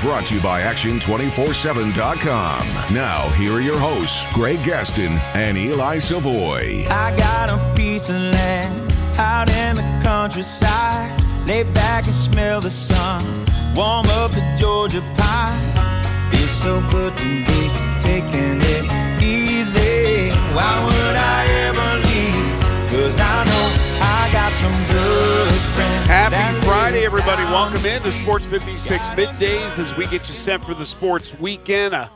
brought to you by Action247.com. Now, here are your hosts, Greg Gaston and Eli Savoy. I got a piece of land out in the countryside. Lay back and smell the sun. Warm up the Georgia pie. Feels so good to be taking it easy. Why would I ever leave? 'Cause I know I got some good friends. Happy Friday, everybody. Welcome in to Sports 56 Middays as we get you set for the sports weekend. A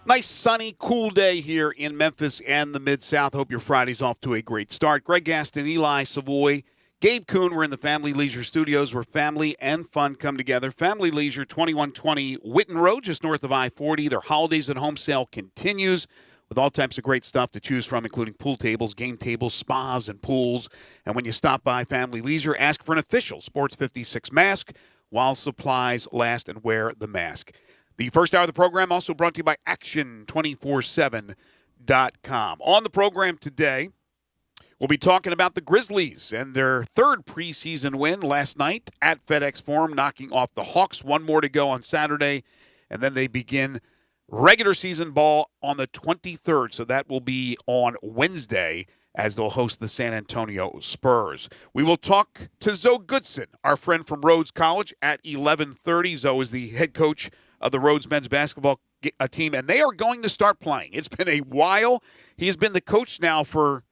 nice, sunny, cool day here in Memphis and the Mid-South. Hope your Friday's off to a great start. Greg Gaston, Eli Savoy, Gabe Kuhn. We're in the Family Leisure Studios where family and fun come together. Family Leisure, 2120 Whitten Road, just north of I-40. Their holidays at home sale continues with all types of great stuff to choose from, including pool tables, game tables, spas, and pools. And when you stop by Family Leisure, ask for an official Sports 56 mask while supplies last and wear the mask. The first hour of the program also brought to you by Action247.com. On the program today, we'll be talking about the Grizzlies and their third preseason win last night at FedEx Forum, knocking off the Hawks. One more to go on Saturday, and then they begin regular season ball on the 23rd, so that will be on Wednesday as they'll host the San Antonio Spurs. We will talk to Zoe Goodson, our friend from Rhodes College, at 11:30. Zoe is the head coach of the Rhodes men's basketball team, and they are going to start playing. It's been a while. He has been the coach now for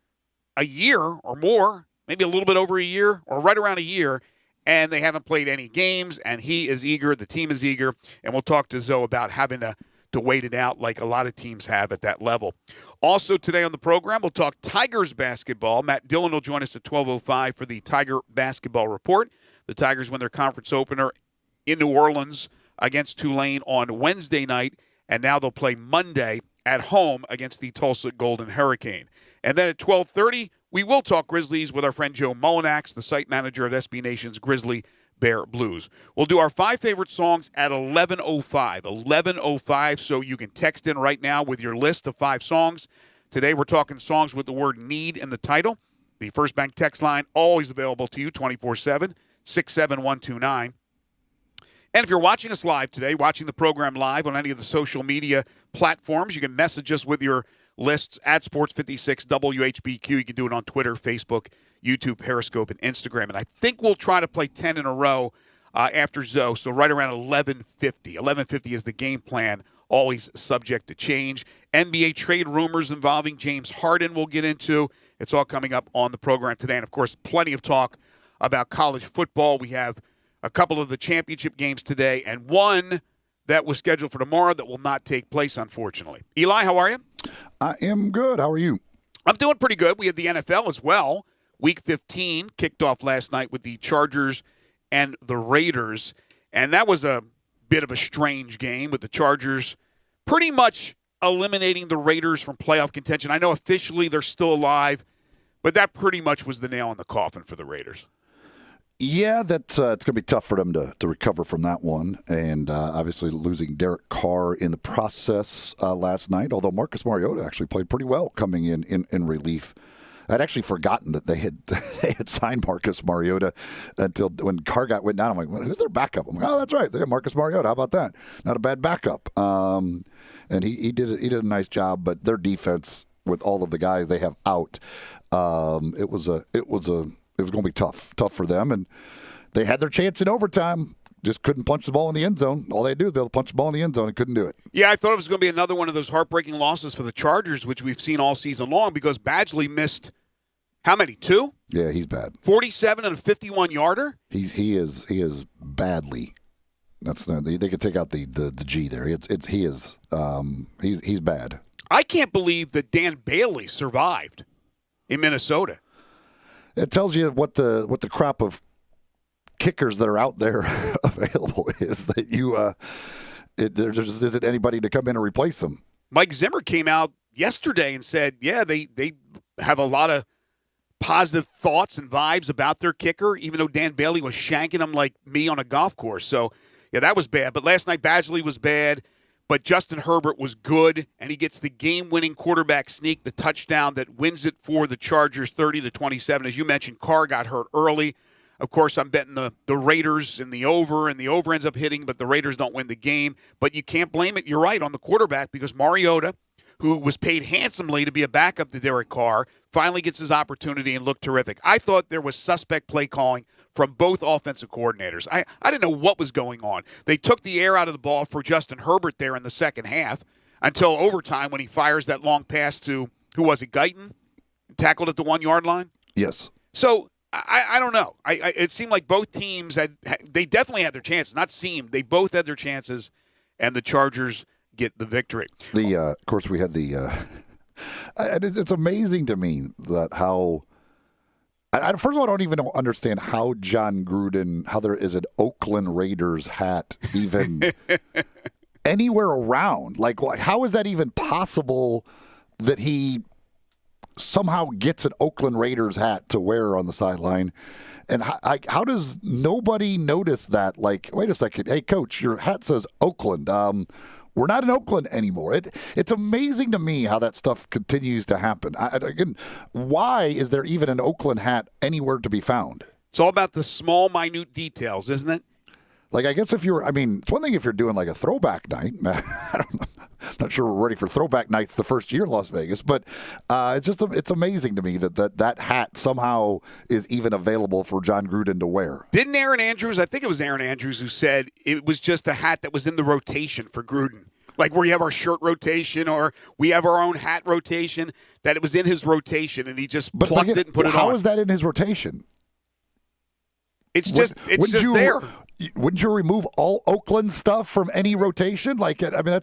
a year or more, maybe a little bit over a year or right around a year, and they haven't played any games, and he is eager, the team is eager, and we'll talk to Zoe about having to wait it out like a lot of teams have at that level. Also today on the program, we'll talk Tigers basketball. Matt Dillon will join us at 12:05 for the Tiger Basketball Report. The Tigers win their conference opener in New Orleans against Tulane on Wednesday night, and now they'll play Monday at home against the Tulsa Golden Hurricane. And then at 12:30, we will talk Grizzlies with our friend Joe Mullinax, the site manager of SB Nation's Grizzly Bear Blues. We'll do our 5 favorite songs at 11:05, so you can text in right now with your list of 5 songs. Today we're talking songs with the word need in the title. The First Bank text line, always available to you 24/7, 67129. And if you're watching us live today, watching the program live on any of the social media platforms, you can message us with your lists at Sports56 WHBQ. You can do it on Twitter, Facebook, YouTube, Periscope, and Instagram. And I think we'll try to play 10 in a row after Zoe, so right around 11:50. 11:50 is the game plan, always subject to change. NBA trade rumors involving James Harden we'll get into. It's all coming up on the program today. And, of course, plenty of talk about college football. We have a couple of the championship games today and one that was scheduled for tomorrow that will not take place, unfortunately. Eli, how are you? I am good. How are you? I'm doing pretty good. We have the NFL as well. Week 15 kicked off last night with the Chargers and the Raiders, and that was a bit of a strange game with the Chargers pretty much eliminating the Raiders from playoff contention. I know officially they're still alive, but that pretty much was the nail in the coffin for the Raiders. Yeah, that's it's going to be tough for them to recover from that one, and obviously losing Derek Carr in the process last night, although Marcus Mariota actually played pretty well coming in relief. I'd actually forgotten that they had signed Marcus Mariota until when Carr went down. I'm like, well, who's their backup? I'm like, oh, that's right, they have Marcus Mariota. How about that? Not a bad backup. And he did a nice job. But their defense, with all of the guys they have out, it was going to be tough for them. And they had their chance in overtime. Just couldn't punch the ball in the end zone. All they do is be able to punch the ball in the end zone and couldn't do it. Yeah, I thought it was going to be another one of those heartbreaking losses for the Chargers, which we've seen all season long, because Badgley missed, how many, 2? Yeah, he's bad. 47 and a 51-yarder? He is badly. That's not, they could take out the G there. He's bad. I can't believe that Dan Bailey survived in Minnesota. It tells you what the crop of kickers that are out there available is, that there just isn't anybody to come in and replace them. Mike Zimmer came out yesterday and said, yeah, they have a lot of positive thoughts and vibes about their kicker, even though Dan Bailey was shanking him like me on a golf course. So, yeah, that was bad. But last night, Badgley was bad, but Justin Herbert was good, and he gets the game-winning quarterback sneak, the touchdown that wins it for the Chargers 30-27. As you mentioned, Carr got hurt early. Of course, I'm betting the Raiders in the over, and the over ends up hitting, but the Raiders don't win the game. But you can't blame it. You're right on the quarterback because Mariota, who was paid handsomely to be a backup to Derek Carr, finally gets his opportunity and looked terrific. I thought there was suspect play calling from both offensive coordinators. I didn't know what was going on. They took the air out of the ball for Justin Herbert there in the second half until overtime when he fires that long pass to, who was it, Guyton? Tackled at the 1 yard line? Yes. So I don't know. It seemed like both teams they definitely had their chances. Not seemed. They both had their chances, and the Chargers get the victory. Of course, we had the. It's amazing to me that how. First of all, I don't even understand how John Gruden, how there is an Oakland Raiders hat even anywhere around. Like, how is that even possible that he somehow gets an Oakland Raiders hat to wear on the sideline? And how does nobody notice that? Like, wait a second. Hey, coach, your hat says Oakland. We're not in Oakland anymore. It's amazing to me how that stuff continues to happen. Again, why is there even an Oakland hat anywhere to be found? It's all about the small, minute details, isn't it? Like, I guess it's one thing if you're doing like a throwback night. I don't know. I'm not sure we're ready for throwback nights the first year in Las Vegas, but it's amazing to me that hat somehow is even available for John Gruden to wear. Didn't Aaron Andrews, I think it was Aaron Andrews who said it was just a hat that was in the rotation for Gruden. Like where you have our shirt rotation or we have our own hat rotation, that it was in his rotation and he just plucked it and put it on. How is that in his rotation? It's just there. Wouldn't you remove all Oakland stuff from any rotation? Like, I mean,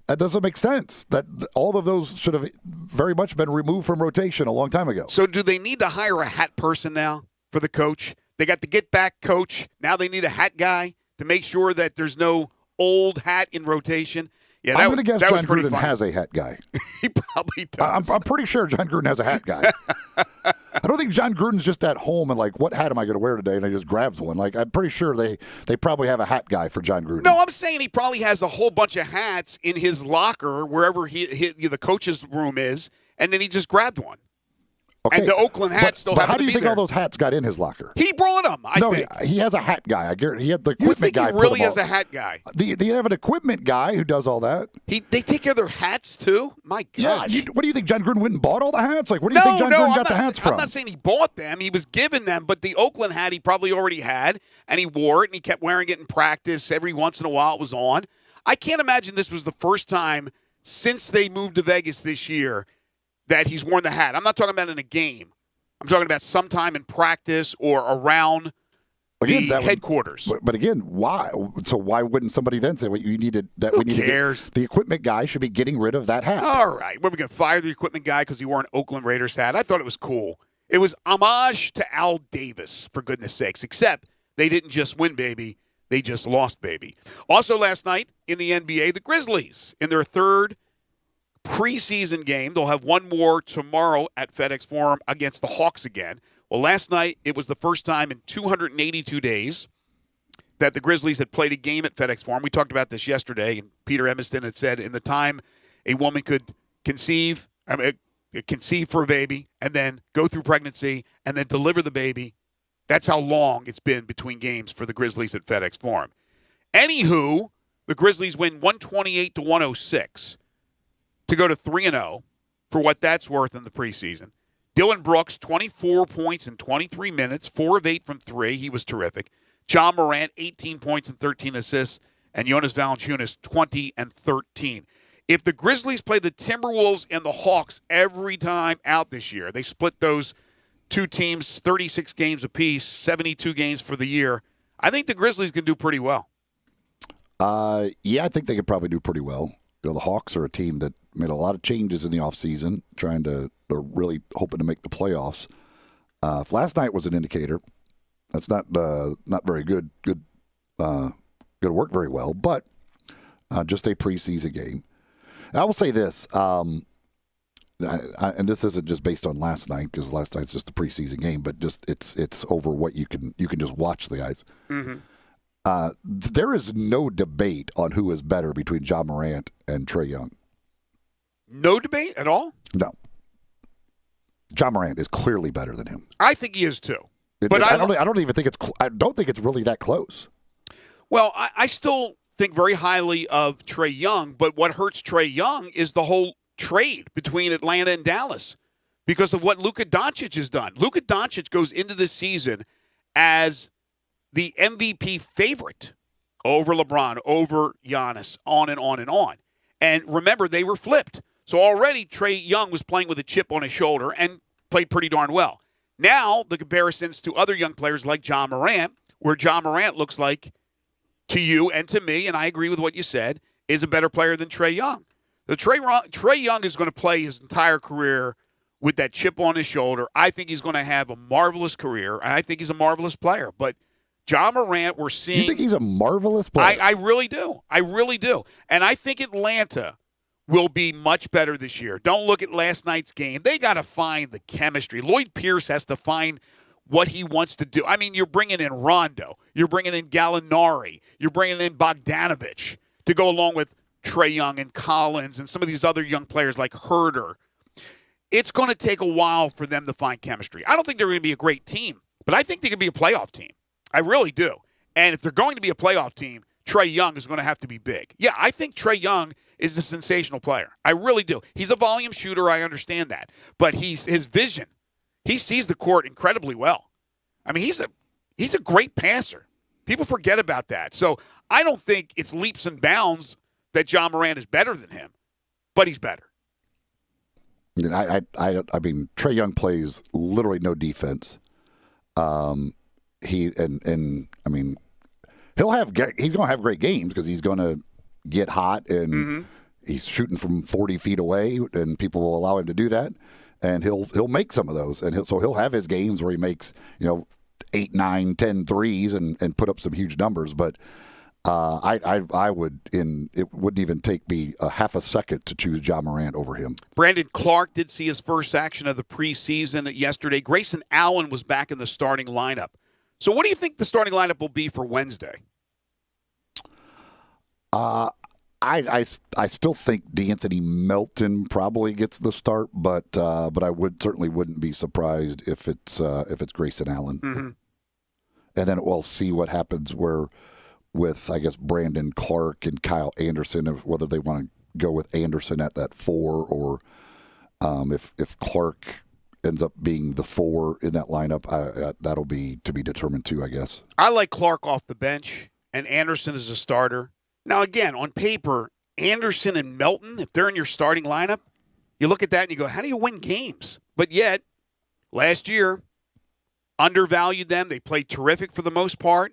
that doesn't make sense. That all of those should have very much been removed from rotation a long time ago. So do they need to hire a hat person now for the coach? They got the get-back coach. Now they need a hat guy to make sure that there's no old hat in rotation. Yeah, I'm going to guess John Gruden has a hat guy. He probably does. I'm pretty sure John Gruden has a hat guy. I don't think John Gruden's just at home and like, what hat am I going to wear today? And he just grabs one. Like, I'm pretty sure they probably have a hat guy for John Gruden. No, I'm saying he probably has a whole bunch of hats in his locker wherever the coach's room is, and then he just grabbed one. Okay. And the Oakland hat still happened to be there. How do you think all those hats got in his locker? He brought them, I think. No, he has a hat guy. I guarantee he had the You equipment think guy. he really has a hat guy? Do you have an equipment guy who does all that? They take care of their hats, too? My gosh. Yeah, what do you think, John Gruden went and bought all the hats? Like, where do you think John Gruden got the hats from? I'm not saying he bought them. He was given them, but the Oakland hat he probably already had, and he wore it, and he kept wearing it in practice. Every once in a while it was on. I can't imagine this was the first time since they moved to Vegas this year that he's worn the hat. I'm not talking about in a game. I'm talking about sometime in practice or around the headquarters. But again, why? So why wouldn't somebody then say, "Well, you needed that"? Who cares? The equipment guy should be getting rid of that hat. All right, we're going to fire the equipment guy because he wore an Oakland Raiders hat. I thought it was cool. It was homage to Al Davis, for goodness sakes. Except they didn't just win, baby; they just lost, baby. Also, last night in the NBA, the Grizzlies in their third preseason game. They'll have one more tomorrow at FedEx Forum against the Hawks again. Well, last night, it was the first time in 282 days that the Grizzlies had played a game at FedEx Forum. We talked about this yesterday, and Peter Evanston had said in the time a woman could conceive for a baby and then go through pregnancy and then deliver the baby, that's how long it's been between games for the Grizzlies at FedEx Forum. Anywho, the Grizzlies win 128-106. To go to 3-0 for what that's worth in the preseason. Dylan Brooks, 24 points in 23 minutes, 4 of 8 from 3. He was terrific. John Morant, 18 points and 13 assists. And Jonas Valanciunas, 20 and 13. If the Grizzlies play the Timberwolves and the Hawks every time out this year, they split those two teams 36 games apiece, 72 games for the year, I think the Grizzlies can do pretty well. Yeah, I think they could probably do pretty well. You know, the Hawks are a team that made a lot of changes in the offseason, trying to really hoping to make the playoffs. If last night was an indicator, that's not very good. Good work very well, but just a preseason game. And I will say this, and this isn't just based on last night because last night's just a preseason game, but just it's over what you can just watch the guys. Mm-hmm. There is no debate on who is better between John Morant and Trae Young. No debate at all? No. John Morant is clearly better than him. I think he is too. But I don't even think I don't think it's really that close. Well, I still think very highly of Trae Young, but what hurts Trae Young is the whole trade between Atlanta and Dallas because of what Luka Doncic has done. Luka Doncic goes into this season as the MVP favorite over LeBron, over Giannis, on and on and on. And remember, they were flipped. So already Trae Young was playing with a chip on his shoulder and played pretty darn well. Now the comparisons to other young players like John Morant, where John Morant looks like, to you and to me, and I agree with what you said, is a better player than Trae Young. So Trae Young is going to play his entire career with that chip on his shoulder. I think he's going to have a marvelous career, and I think he's a marvelous player. But John Morant, we're seeing. You think he's a marvelous player? I really do. I really do. And I think Atlanta will be much better this year. Don't look at last night's game. They got to find the chemistry. Lloyd Pierce has to find what he wants to do. I mean, you're bringing in Rondo. You're bringing in Gallinari. You're bringing in Bogdanovich to go along with Trae Young and Collins and some of these other young players like Herder. It's going to take a while for them to find chemistry. I don't think they're going to be a great team, but I think they could be a playoff team. I really do. And if they're going to be a playoff team, Trae Young is going to have to be big. Yeah, I think Trae Young is a sensational player. I really do. He's a volume shooter. I understand that. But his vision, he sees the court incredibly well. I mean, he's a great passer. People forget about that. So I don't think it's leaps and bounds that John Morant is better than him, but he's better. I mean, Trae Young plays literally no defense. I mean, he's going to have great games because he's going to get hot and he's shooting from 40 feet away, and people will allow him to do that, and he'll make some of those, and he'll have his games where he makes 8, 9, 10 threes and put up some huge numbers, but. It wouldn't even take me a half a second to choose John Morant over him. Brandon Clark did see his first action of the preseason yesterday. Grayson Allen was back in the starting lineup. So what do you think the starting lineup will be for Wednesday? I still think DeAnthony Melton probably gets the start, but I certainly wouldn't be surprised if it's Grayson Allen. Mm-hmm. And then we'll see what happens with, I guess, Brandon Clark and Kyle Anderson, of whether they want to go with Anderson at that 4 or if Clark ends up being the 4 in that lineup, that'll be to be determined too, I guess. I like Clark off the bench and Anderson as a starter. Now, again, on paper, Anderson and Melton, if they're in your starting lineup, you look at that and you go, how do you win games? But yet, last year, undervalued them. They played terrific for the most part.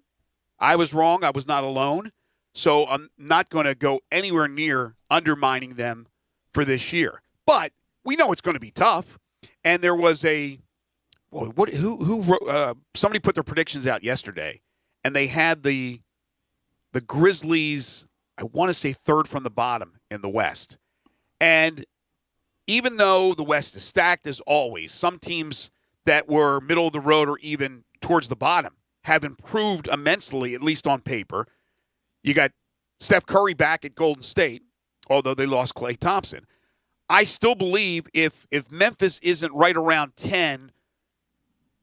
I was wrong. I was not alone. So I'm not going to go anywhere near undermining them for this year. But we know it's going to be tough. And there was somebody put their predictions out yesterday, and they had the Grizzlies, I want to say 3rd from the bottom in the West. And even though the West is stacked as always, some teams that were middle of the road or even towards the bottom have improved immensely, at least on paper. You got Steph Curry back at Golden State, although they lost Klay Thompson. I still believe if Memphis isn't right around 10,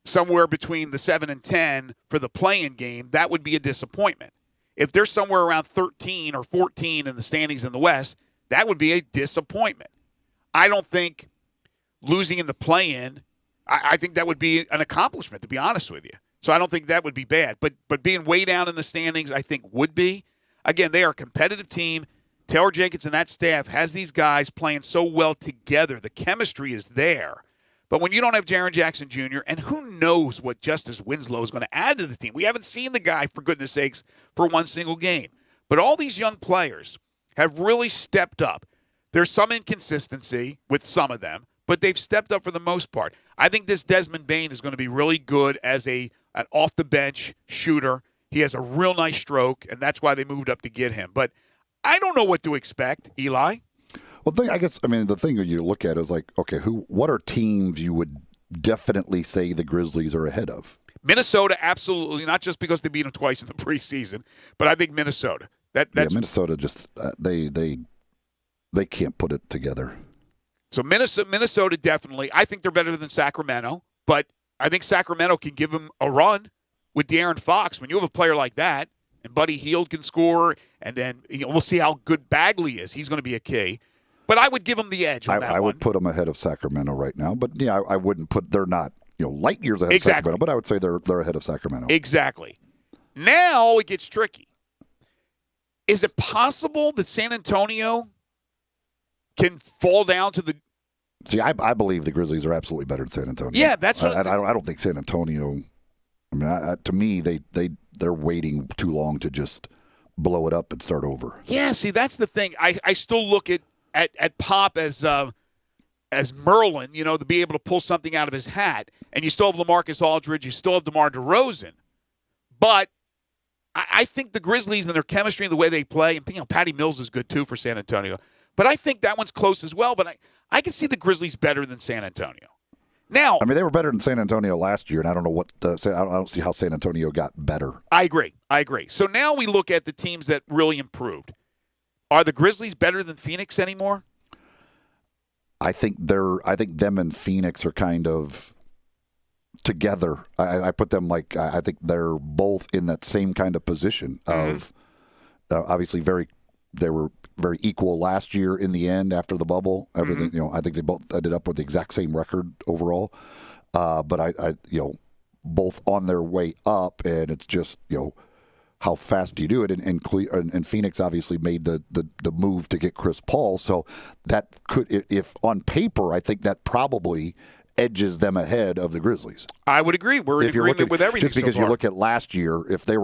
somewhere between the 7 and 10 for the play-in game, that would be a disappointment. If they're somewhere around 13 or 14 in the standings in the West, that would be a disappointment. I don't think losing in the play-in, I think that would be an accomplishment, to be honest with you. So I don't think that would be bad. But being way down in the standings, I think, would be. Again, they are a competitive team. Taylor Jenkins and that staff has these guys playing so well together. The chemistry is there. But when you don't have Jaren Jackson Jr., and who knows what Justice Winslow is going to add to the team. We haven't seen the guy, for goodness sakes, for one single game. But all these young players have really stepped up. There's some inconsistency with some of them, but they've stepped up for the most part. I think this Desmond Bane is going to be really good as an off-the-bench shooter. He has a real nice stroke, and that's why they moved up to get him. But I don't know what to expect, Eli. Well, the thing that you look at is like, okay, what are teams you would definitely say the Grizzlies are ahead of? Minnesota, absolutely, not just because they beat them twice in the preseason, but I think Minnesota. That's Minnesota just they can't put it together. So Minnesota definitely. I think they're better than Sacramento, but I think Sacramento can give him a run with De'Aaron Fox. When you have a player like that, and Buddy Hield can score, and then we'll see how good Bagley is. He's going to be a key. But I would give him the edge on that one. I would put them ahead of Sacramento right now. But, yeah, I wouldn't put – they're not light years ahead of Sacramento, but I would say they're ahead of Sacramento. Exactly. Now it gets tricky. Is it possible that San Antonio can fall down to the – See, I believe the Grizzlies are absolutely better than San Antonio. Yeah, that's what I don't think San Antonio – I mean, to me, they're waiting too long to just blow it up and start over. Yeah, see, that's the thing. I still look at Pop as Merlin, to be able to pull something out of his hat. And you still have LaMarcus Aldridge. You still have DeMar DeRozan. But I think the Grizzlies and their chemistry and the way they play, and Patty Mills is good too for San Antonio. But I think that one's close as well. But I can see the Grizzlies better than San Antonio. Now, I mean, they were better than San Antonio last year, and I don't know I don't see how San Antonio got better. I agree. So now we look at the teams that really improved. Are the Grizzlies better than Phoenix anymore? I think them and Phoenix are kind of together. I put them I think they're both in that same kind of position of obviously they were very equal last year in the end after the bubble. Everything, I think they both ended up with the exact same record overall. But I both on their way up, and it's just, how fast do you do it? And Phoenix obviously made the move to get Chris Paul. So that could, if on paper, I think that probably edges them ahead of the Grizzlies. I would agree. We're in agreement with everything. Just because so far. You look at last year, if they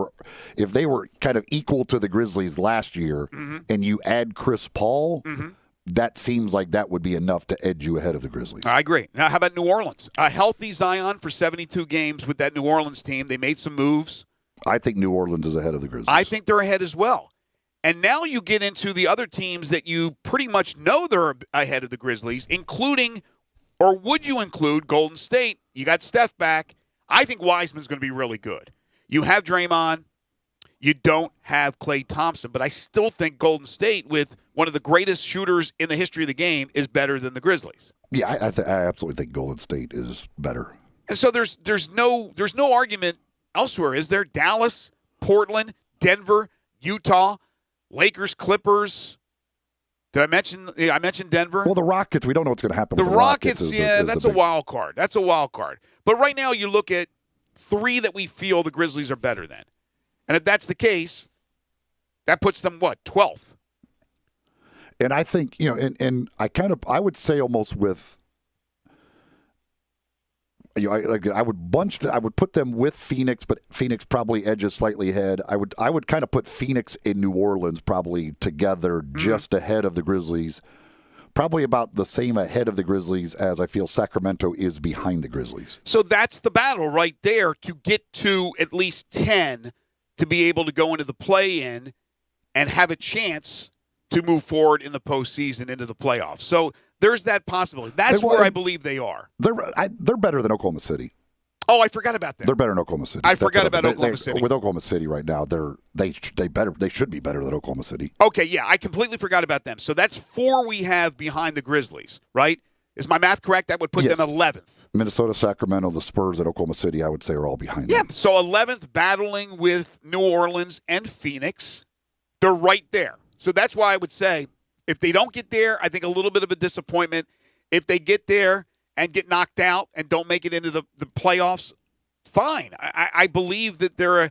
were kind of equal to the Grizzlies last year, and you add Chris Paul, that seems like that would be enough to edge you ahead of the Grizzlies. I agree. Now, how about New Orleans? A healthy Zion for 72 games with that New Orleans team. They made some moves. I think New Orleans is ahead of the Grizzlies. I think they're ahead as well. And now you get into the other teams that you pretty much know they're ahead of the Grizzlies, including, or would you include, Golden State? You got Steph back. I think Wiseman's going to be really good. You have Draymond. You don't have Klay Thompson. But I still think Golden State, with one of the greatest shooters in the history of the game, is better than the Grizzlies. Yeah, I absolutely think Golden State is better. And so there's no argument elsewhere, is there? Dallas, Portland, Denver, Utah, Lakers, Clippers. Did I mention? Yeah, I mentioned Denver. Well, the Rockets. We don't know what's going to happen. The with the Rockets. That's a wild card. That's a wild card. But right now, you look at three that we feel the Grizzlies are better than, and if that's the case, that puts them 12th. And I think and I would say almost with. I would put them with Phoenix, but Phoenix probably edges slightly ahead. I would kind of put Phoenix and New Orleans probably together just ahead of the Grizzlies. Probably about the same ahead of the Grizzlies as I feel Sacramento is behind the Grizzlies. So that's the battle right there to get to at least 10 to be able to go into the play-in and have a chance to move forward in the postseason into the playoffs. So there's that possibility. That's where I believe they are. They're better than Oklahoma City. Oh, I forgot about that. They're better than Oklahoma City. I forgot about Oklahoma City. With Oklahoma City right now, they should be better than Oklahoma City. Okay, yeah, I completely forgot about them. So that's 4 we have behind the Grizzlies, right? Is my math correct? That would put them 11th. Minnesota, Sacramento, the Spurs, and Oklahoma City, I would say, are all behind them. Yeah, so 11th battling with New Orleans and Phoenix. They're right there. So that's why I would say if they don't get there, I think a little bit of a disappointment. If they get there and get knocked out and don't make it into the playoffs, fine. I believe that they're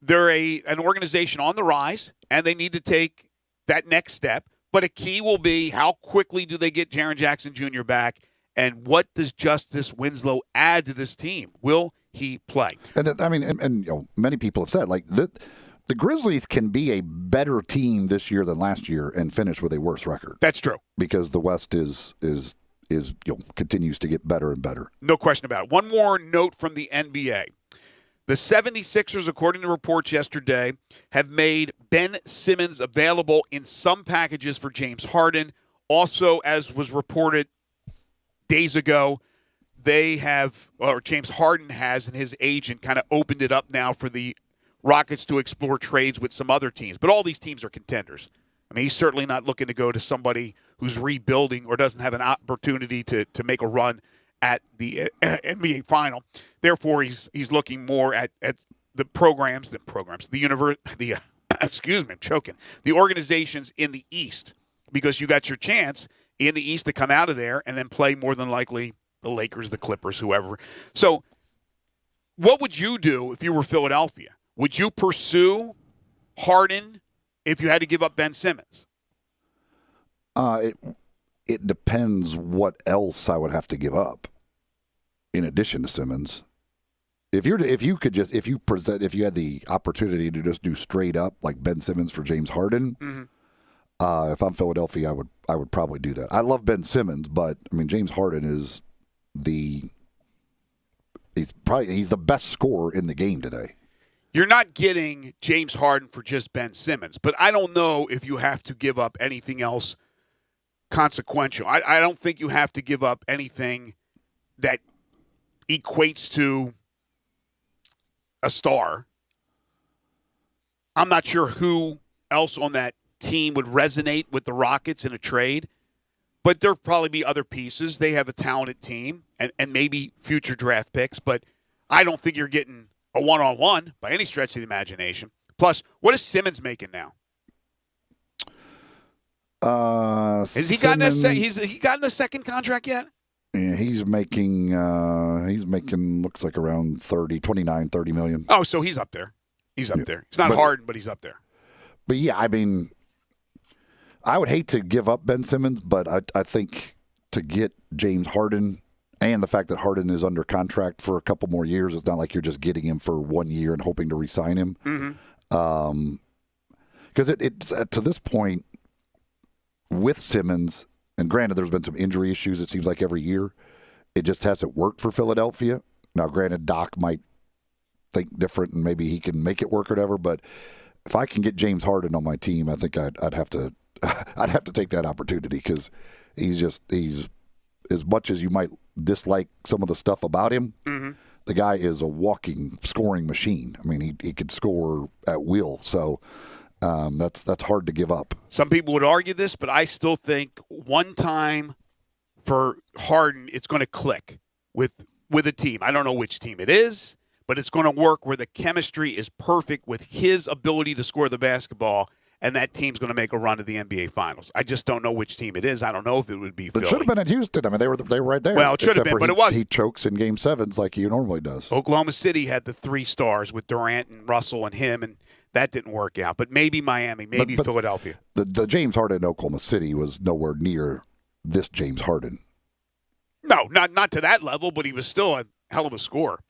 an organization on the rise, and they need to take that next step. But a key will be how quickly do they get Jaren Jackson Jr. back, and what does Justice Winslow add to this team? Will he play? And many people have said the Grizzlies can be a better team this year than last year and finish with a worse record. That's true. Because the West is continues to get better and better. No question about it. One more note from the NBA. The 76ers, according to reports yesterday, have made Ben Simmons available in some packages for James Harden. Also, as was reported days ago, James Harden has, and his agent kind of opened it up now for the Rockets to explore trades with some other teams. But all these teams are contenders. I mean, he's certainly not looking to go to somebody who's rebuilding or doesn't have an opportunity to make a run at the NBA final. Therefore, he's looking more at the programs. Excuse me, I'm choking. The organizations in the East, because you got your chance in the East to come out of there and then play more than likely the Lakers, the Clippers, whoever. So what would you do if you were Philadelphia? Would you pursue Harden if you had to give up Ben Simmons? It depends what else I would have to give up in addition to Simmons. If you had the opportunity to just do straight up like Ben Simmons for James Harden, if I'm Philadelphia, I would probably do that. I love Ben Simmons, but I mean James Harden is he's the best scorer in the game today. You're not getting James Harden for just Ben Simmons, but I don't know if you have to give up anything else consequential. I don't think you have to give up anything that equates to a star. I'm not sure who else on that team would resonate with the Rockets in a trade, but there'll probably be other pieces. They have a talented team and maybe future draft picks, but I don't think you're getting a one-on-one by any stretch of the imagination. Plus, what is Simmons making now? Has he gotten a second contract yet? Yeah, he's making looks like around 30 million. Oh, so he's up there. He's up there. He's not Harden, but he's up there. But yeah, I mean, I would hate to give up Ben Simmons, but I think to get James Harden and the fact that Harden is under contract for a couple more years, it's not like you're just getting him for 1 year and hoping to re-sign him. Because it's to this point with Simmons, and granted, there's been some injury issues, it seems like every year. It just hasn't worked for Philadelphia. Now, granted, Doc might think different and maybe he can make it work or whatever, but if I can get James Harden on my team, I think I'd have to take that opportunity because he's as much as you might dislike some of the stuff about him, the guy is a walking scoring machine. I mean, he could score at will. So that's hard to give up. Some people would argue this, but I still think one time for Harden, it's going to click with a team. I don't know which team it is, but it's going to work where the chemistry is perfect with his ability to score the basketball, and that team's going to make a run to the NBA Finals. I just don't know which team it is. I don't know if it would be Philly. It should have been at Houston. I mean, they were right there. Well, it should have been, but it wasn't. He chokes in Game 7s like he normally does. Oklahoma City had the 3 stars with Durant and Russell and him, and that didn't work out. But maybe Miami, maybe Philadelphia. The James Harden in Oklahoma City was nowhere near this James Harden. No, not to that level, but he was still a hell of a scorer.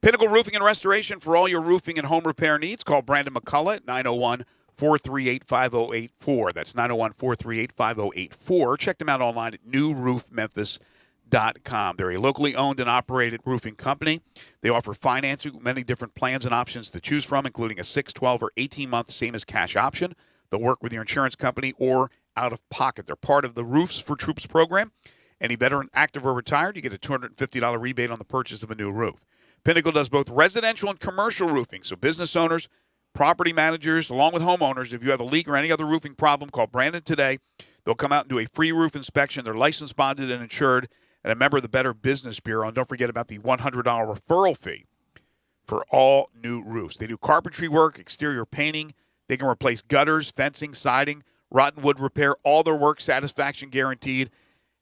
Pinnacle Roofing and Restoration for all your roofing and home repair needs. Call Brandon McCullough at 901-438-5084. That's 901-438-5084. Check them out online at newroofmemphis.com. They're a locally owned and operated roofing company. They offer financing with many different plans and options to choose from, including a 6, 12, or 18-month same as cash option. They'll work with your insurance company or out of pocket. They're part of the Roofs for Troops program. Any veteran, active or retired, you get a $250 rebate on the purchase of a new roof. Pinnacle does both residential and commercial roofing, so business owners, property managers, along with homeowners, if you have a leak or any other roofing problem, call Brandon today. They'll come out and do a free roof inspection. They're licensed, bonded, and insured, and a member of the Better Business Bureau. And don't forget about the $100 referral fee for all new roofs. They do carpentry work, exterior painting. They can replace gutters, fencing, siding, rotten wood repair, all their work, satisfaction guaranteed.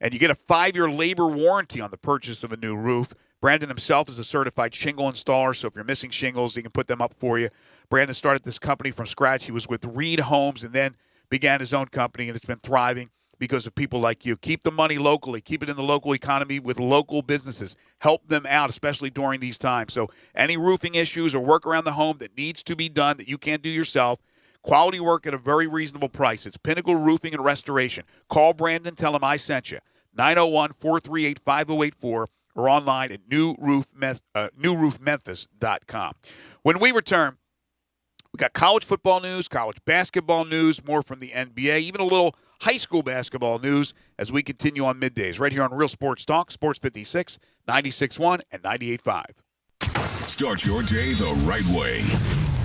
And you get a 5-year labor warranty on the purchase of a new roof. Brandon himself is a certified shingle installer, so if you're missing shingles, he can put them up for you. Brandon started this company from scratch. He was with Reed Homes and then began his own company, and it's been thriving because of people like you. Keep the money locally. Keep it in the local economy with local businesses. Help them out, especially during these times. So any roofing issues or work around the home that needs to be done that you can't do yourself, quality work at a very reasonable price. It's Pinnacle Roofing and Restoration. Call Brandon. Tell him I sent you. 901-438-5084 or online at newroofmemphis.com. When we return, we got college football news, college basketball news, more from the NBA, even a little high school basketball news as we continue on Middays right here on Real Sports Talk, Sports 56, 96.1 and 98.5. Start your day the right way.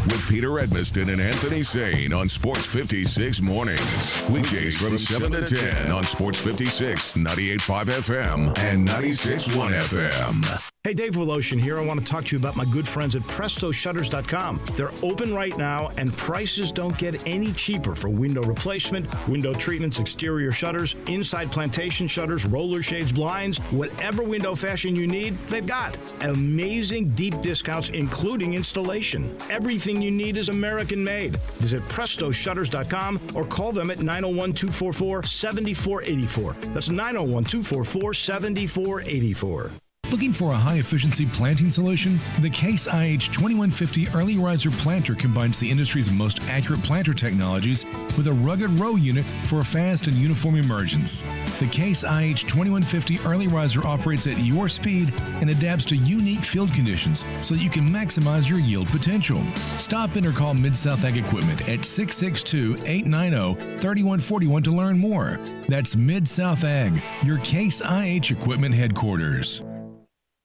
with Peter Edmiston and Anthony Sane on Sports 56 Mornings. Weekdays from 7 to 10 on Sports 56, 98.5 FM and 96.1 FM. Hey, Dave Woloshin here. I want to talk to you about my good friends at PrestoShutters.com. They're open right now, and prices don't get any cheaper for window replacement, window treatments, exterior shutters, inside plantation shutters, roller shades, blinds, whatever window fashion you need, they've got. Amazing deep discounts, including installation. Everything you need is American-made. Visit PrestoShutters.com or call them at 901-244-7484. That's 901-244-7484. Looking for a high-efficiency planting solution? The Case IH 2150 Early Riser Planter combines the industry's most accurate planter technologies with a rugged row unit for a fast and uniform emergence. The Case IH 2150 Early Riser operates at your speed and adapts to unique field conditions so that you can maximize your yield potential. Stop in or call Mid-South Ag Equipment at 662-890-3141 to learn more. That's Mid-South Ag, your Case IH Equipment headquarters.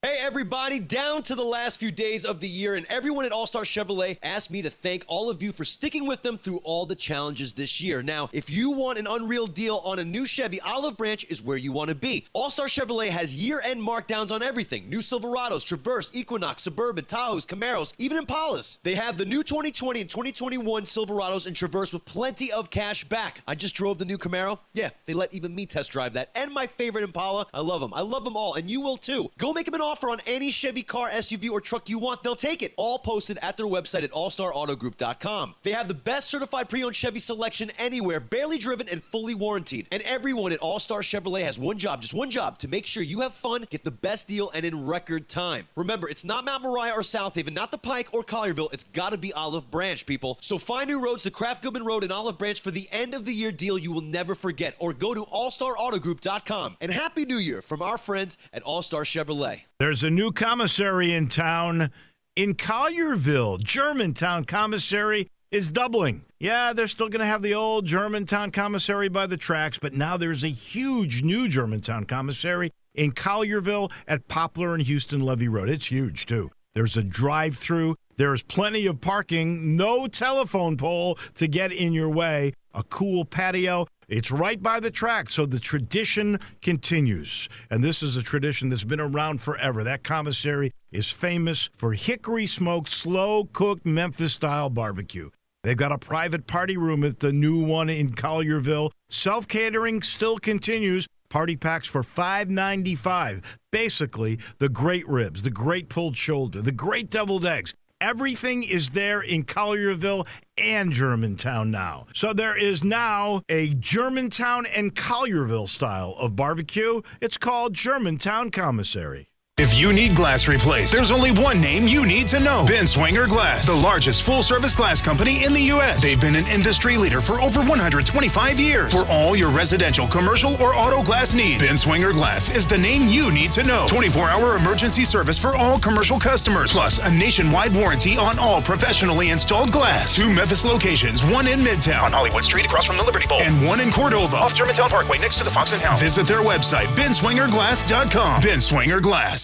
Hey everybody, down to the last few days of the year, and everyone at All-Star Chevrolet asked me to thank all of you for sticking with them through all the challenges this year. Now, if you want an unreal deal on a new Chevy, Olive Branch is where you want to be. All-Star Chevrolet has year-end markdowns on everything. New Silverados, Traverse, Equinox, Suburban, Tahoes, Camaros, even Impalas. They have the new 2020 and 2021 Silverados and Traverse with plenty of cash back. I just drove the new Camaro. Yeah, they let even me test drive that. And my favorite Impala. I love them. I love them all, and you will too. Go make them an offer on any Chevy car, SUV, or truck you want. They'll take it. All posted at their website at allstarautogroup.com. They have the best certified pre-owned Chevy selection anywhere, barely driven and fully warranted. And everyone at All-Star Chevrolet has one job, just one job, to make sure you have fun, get the best deal, and in record time. Remember, it's not Mount Moriah or South Haven, not the Pike or Collierville. It's got to be Olive Branch, people. So find new roads to Kraft Goodman Road and Olive Branch for the end of the year deal you will never forget. Or go to allstarautogroup.com. And Happy New Year from our friends at All-Star Chevrolet. There's a new commissary in town in Collierville. Germantown Commissary is doubling. Yeah, they're still going to have the old Germantown Commissary by the tracks, but now there's a huge new Germantown Commissary in Collierville at Poplar and Houston Levee Road. It's huge, too. There's a drive-through. There's plenty of parking. No telephone pole to get in your way. A cool patio. It's right by the track, so the tradition continues. And this is a tradition that's been around forever. That commissary is famous for hickory-smoked, slow-cooked Memphis-style barbecue. They've got a private party room at the new one in Collierville. Self-catering still continues. Party packs for $5.95. Basically, the great ribs, the great pulled shoulder, the great deviled eggs. Everything is there in Collierville and Germantown now. So there is now a Germantown and Collierville style of barbecue. It's called Germantown Commissary. If you need glass replaced, there's only one name you need to know. Ben Swinger Glass, the largest full-service glass company in the U.S. They've been an industry leader for over 125 years. For all your residential, commercial, or auto glass needs, Ben Swinger Glass is the name you need to know. 24-hour emergency service for all commercial customers, plus a nationwide warranty on all professionally installed glass. 2 Memphis locations, one in Midtown, on Hollywood Street across from the Liberty Bowl, and one in Cordova, off Germantown Parkway next to the Fox and Hound. Visit their website, benswingerglass.com. Ben Swinger Glass.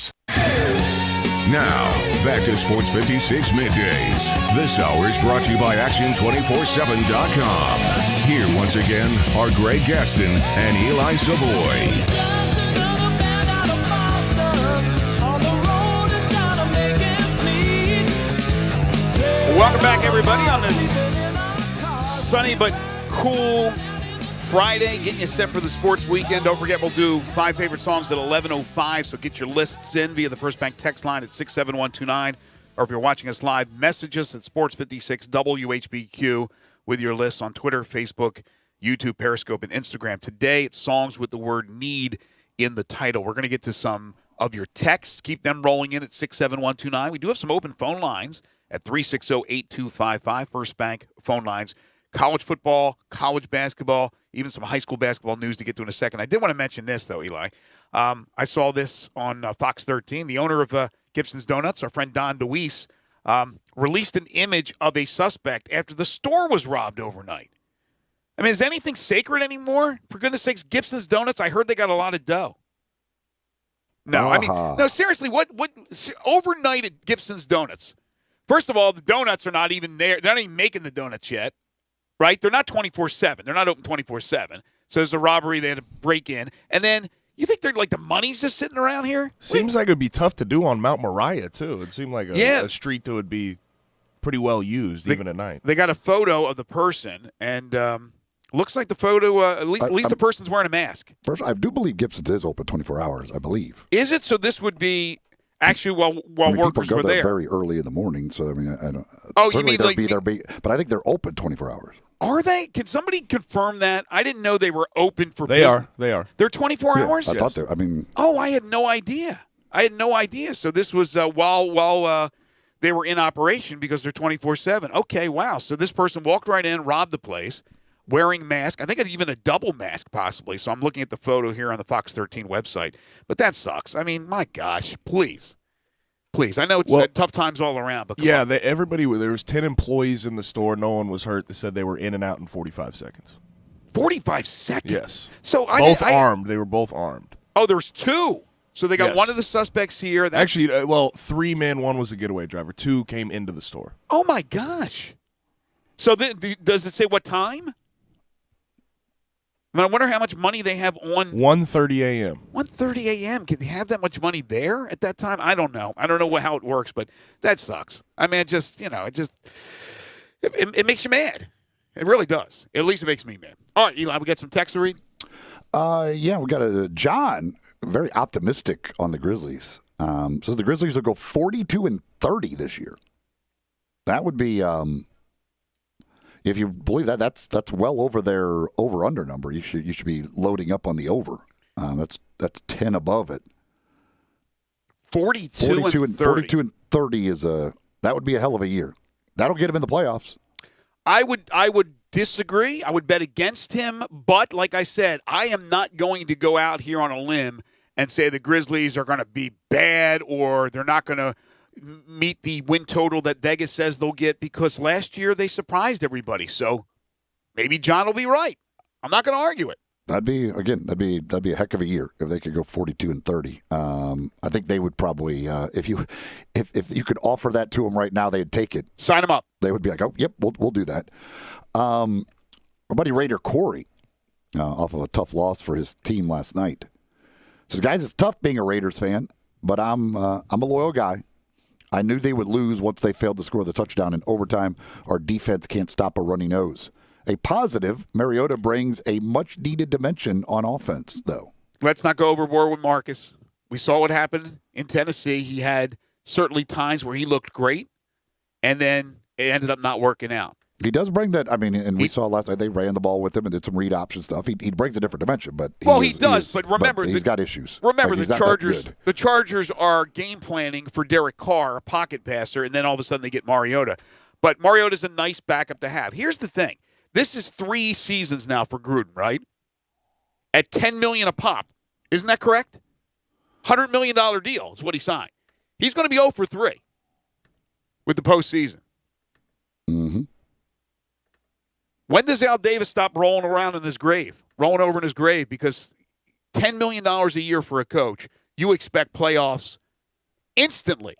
Now, back to Sports 56 Middays. This hour is brought to you by Action247.com. Here once again are Greg Gaston and Eli Savoy. Welcome back, everybody, on this sunny but cool Friday, getting you set for the sports weekend. Don't forget, we'll do 5 favorite songs at 11:05, so get your lists in via the First Bank text line at 67129, or if you're watching us live, message us at Sports56 WHBQ with your lists on Twitter, Facebook, YouTube, Periscope, and Instagram. Today, it's songs with the word need in the title. We're going to get to some of your texts. Keep them rolling in at 67129. We do have some open phone lines at 360-8255, First Bank phone lines. College football, college basketball, even some high school basketball news to get to in a second. I did want to mention this, though, Eli. I saw this on Fox 13. The owner of Gibson's Donuts, our friend Don DeWeese, released an image of a suspect after the store was robbed overnight. I mean, is anything sacred anymore? For goodness sakes, Gibson's Donuts, I heard they got a lot of dough. No, I mean, no, seriously, what overnight at Gibson's Donuts, First of all, the donuts are not even there. They're not even making the donuts yet, right? They're not 24/7. They're not open 24/7. So there's a robbery. They had to break in. And then you think they're like the money's just sitting around here? Seems like it would be tough to do on Mount Moriah, too. It seemed like a street that would be pretty well used even at night. They got a photo of the person, and looks like the photo, at least the person's wearing a mask. First, I do believe Gibson's is open 24 hours, I believe. Is it? So this would be actually while workers people go were there. very early in the morning, so I mean, I don't. Oh, you mean but I think they're open 24 hours. Are they? Can somebody confirm that? I didn't know they were open for They business. They are. They're 24 hours? I thought they. I mean. Oh, I had no idea. So this was while they were in operation because they're 24/7. Okay, wow. So this person walked right in, robbed the place, wearing mask. I think even a double mask possibly. So I'm looking at the photo here on the Fox 13 website. But that sucks. I mean, my gosh, please. I know it's tough times all around, but come on. there was 10 employees in the store. No one was hurt. They said they were in and out in 45 seconds. 45 seconds? Yes. So armed. They were both armed. Oh, there's two. So they got one of the suspects here. Actually, 3 men. One was a getaway driver. 2 came into the store. Oh, my gosh. So does it say what time? I wonder how much money they have on. 1:30 a.m. 1:30 a.m. Can they have that much money there at that time? I don't know. I don't know how it works, but that sucks. I mean, it makes you mad. It really does. At least it makes me mad. All right, Eli, we got some text to read? Yeah, we got John, very optimistic on the Grizzlies. Says the Grizzlies will go 42-30 this year. That would be, if you believe that, that's well over their over-under number. You should be loading up on the over. That's 10 above it. 42-30 is that would be a hell of a year. That'll get him in the playoffs. I would disagree. I would bet against him, but like I said, I am not going to go out here on a limb and say the Grizzlies are going to be bad or they're not going to meet the win total that Vegas says they'll get because last year they surprised everybody. So maybe John will be right. I'm not going to argue it. That'd be a heck of a year if they could go 42-30. I think they would probably if you could offer that to them right now, they'd take it. Sign them up. They would be like, oh, yep, we'll do that. Our buddy Raider Corey, off of a tough loss for his team last night, says, guys, it's tough being a Raiders fan, but I'm a loyal guy. I knew they would lose once they failed to score the touchdown in overtime. Our defense can't stop a runny nose. A positive, Mariota brings a much-needed dimension on offense, though. Let's not go overboard with Marcus. We saw what happened in Tennessee. He had certainly times where he looked great, and then it ended up not working out. He does bring that. I mean, and we saw last night they ran the ball with him and did some read option stuff. He brings a different dimension, but he does. But remember, he's got issues. Remember, the Chargers. The Chargers are game planning for Derek Carr, a pocket passer, and then all of a sudden they get Mariota. But Mariota's a nice backup to have. Here's the thing: this is 3 seasons now for Gruden, right? At $10 million a pop, isn't that correct? $100 million deal is what he signed. He's going to be 0 for 3 with the postseason. Mm-hmm. When does Al Davis stop rolling over in his grave? Because $10 million a year for a coach, you expect playoffs instantly.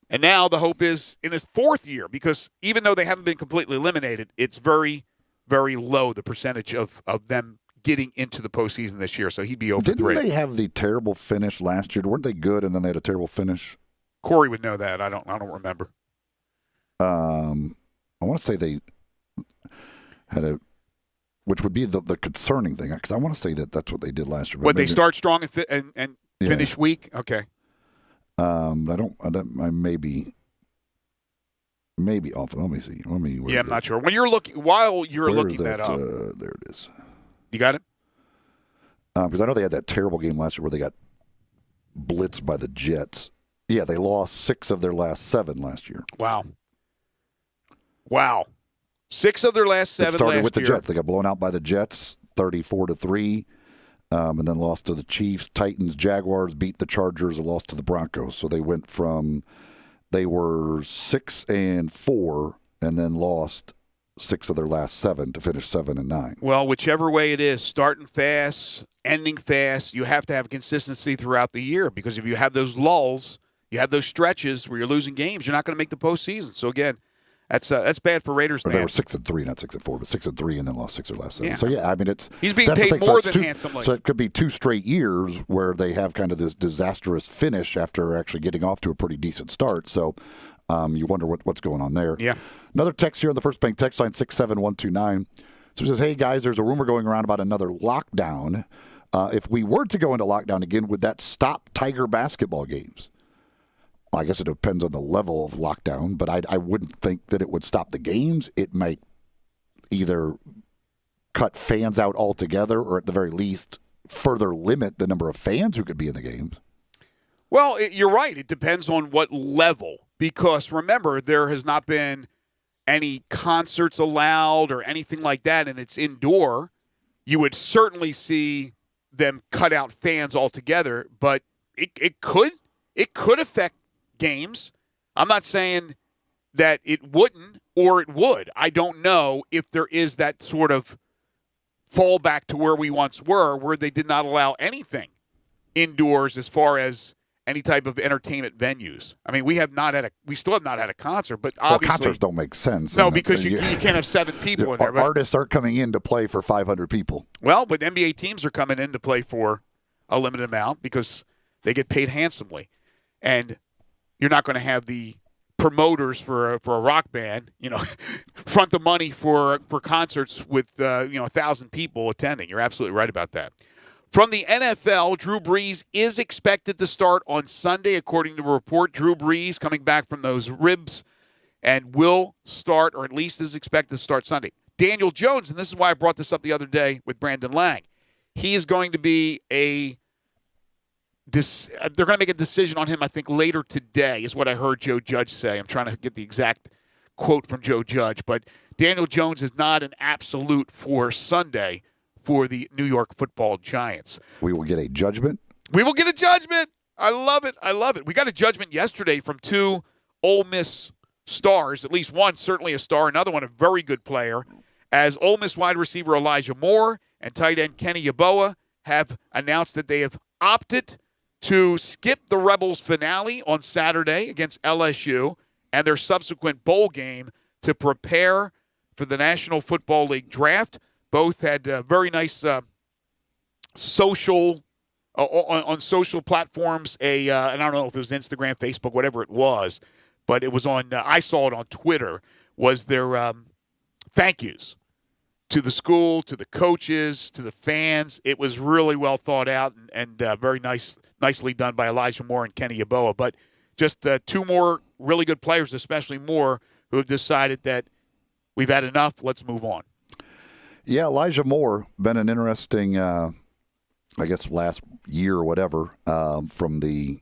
And now the hope is in his 4th year, because even though they haven't been completely eliminated, it's very, very low, the percentage of them getting into the postseason this year. So he'd be over 3. Didn't they have the terrible finish last year? Weren't they good and then they had a terrible finish? Corey would know that. I don't remember. I want to say they had which would be the concerning thing, because I want to say that's what they did last year. Would they start strong and finish weak? Okay. I may be off. Let me see. I'm not sure. While you're looking that up, there it is. You got it? Because I know they had that terrible game last year where they got blitzed by the Jets. Yeah, they lost 6 of their last 7 last year. Wow. 6 of their last 7 last year. It started with the Jets. They got blown out by the Jets, 34-3, and then lost to the Chiefs, Titans, Jaguars, beat the Chargers, and lost to the Broncos. So they went they were 6-4, and then lost 6 of their last 7 to finish 7-9. Well, whichever way it is, starting fast, ending fast, you have to have consistency throughout the year, because if you have those lulls, You have those stretches where you're losing games. You're not going to make the postseason. So again, that's bad for Raiders fans. They were 6-3, not 6-4, but 6-3, and then lost 6 or last 7. Yeah. So yeah, I mean he's being paid more than handsomely. So it could be 2 straight years where they have kind of this disastrous finish after actually getting off to a pretty decent start. So you wonder what's going on there. Yeah. Another text here on the First Bank text line 67129. So it says, "Hey guys, there's a rumor going around about another lockdown. If we were to go into lockdown again, would that stop Tiger basketball games?" Well, I guess it depends on the level of lockdown, but I wouldn't think that it would stop the games. It might either cut fans out altogether or at the very least further limit the number of fans who could be in the games. Well, you're right. It depends on what level, because remember, there has not been any concerts allowed or anything like that, and it's indoor. You would certainly see them cut out fans altogether, but it could affect games. I'm not saying that it wouldn't or it would. I don't know if there is that sort of fallback to where we once were, where they did not allow anything indoors as far as any type of entertainment venues. I mean, we still have not had a concert, but obviously concerts don't make sense. No, because you can't have 7 people in there. But artists aren't coming in to play for 500 people. Well, but NBA teams are coming in to play for a limited amount because they get paid handsomely, and you're not going to have the promoters for a rock band, front the money for concerts with 1,000 people attending. You're absolutely right about that. From the NFL, Drew Brees is expected to start on Sunday, according to a report. Drew Brees coming back from those ribs and will start, or at least is expected to start Sunday. Daniel Jones, and this is why I brought this up the other day with Brandon Lang, he is going to be they're going to make a decision on him, I think, later today, is what I heard Joe Judge say. I'm trying to get the exact quote from Joe Judge. But Daniel Jones is not an absolute for Sunday for the New York Football Giants. We will get a judgment? We will get a judgment. I love it. I love it. We got a judgment yesterday from 2 Ole Miss stars, at least one certainly a star, another one a very good player, as Ole Miss wide receiver Elijah Moore and tight end Kenny Yeboah have announced that they have opted to skip the Rebels finale on Saturday against LSU and their subsequent bowl game to prepare for the National Football League draft. Both had very nice social on social platforms. And I don't know if it was Instagram, Facebook, whatever it was, but it was on. I saw it on Twitter. Was their thank yous to the school, to the coaches, to the fans. It was really well thought out and very nicely done by Elijah Moore and Kenny Yeboah. But just 2 more really good players, especially Moore, who have decided that we've had enough. Let's move on. Yeah, Elijah Moore, been an interesting, I guess, last year or whatever, from the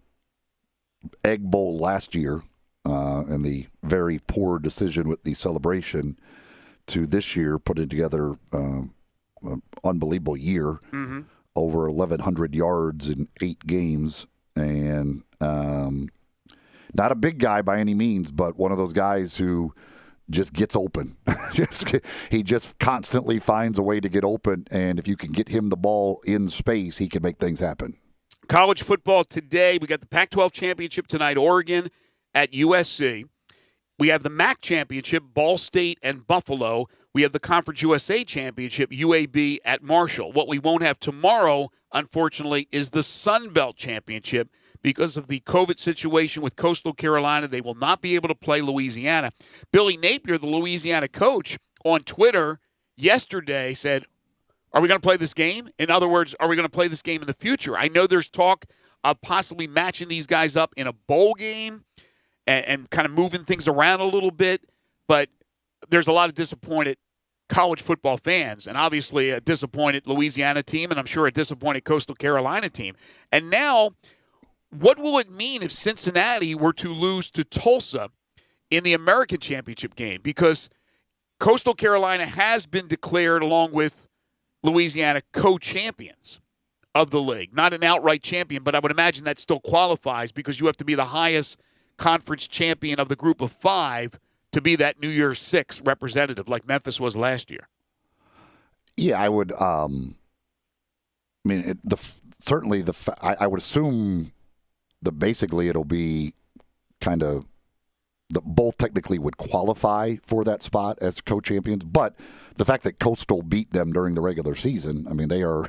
Egg Bowl last year and the very poor decision with the celebration to this year, putting together an unbelievable year, over 1,100 yards in 8 games, and not a big guy by any means, but one of those guys who just gets open. He just constantly finds a way to get open, and if you can get him the ball in space, he can make things happen. College football today. We got the Pac-12 championship tonight, Oregon at USC. We have the MAC championship, Ball State and Buffalo. We have the Conference USA championship, UAB at Marshall. What we won't have tomorrow, unfortunately, is the Sun Belt championship. Because of the COVID situation with Coastal Carolina, they will not be able to play Louisiana. Billy Napier, the Louisiana coach, on Twitter yesterday said, are we going to play this game? In other words, are we going to play this game in the future? I know there's talk of possibly matching these guys up in a bowl game and kind of moving things around a little bit, but there's a lot of disappointed college football fans, and obviously a disappointed Louisiana team, and I'm sure a disappointed Coastal Carolina team. And now, what will it mean if Cincinnati were to lose to Tulsa in the American Championship game? Because Coastal Carolina has been declared, along with Louisiana, co-champions of the league. Not an outright champion, but I would imagine that still qualifies because you have to be the highest conference champion of the group of 5 to be that New Year's 6 representative like Memphis was last year. Yeah, I would. Certainly I would assume basically it'll be kind of both technically would qualify for that spot as co-champions, but the fact that Coastal beat them during the regular season, I mean, they are.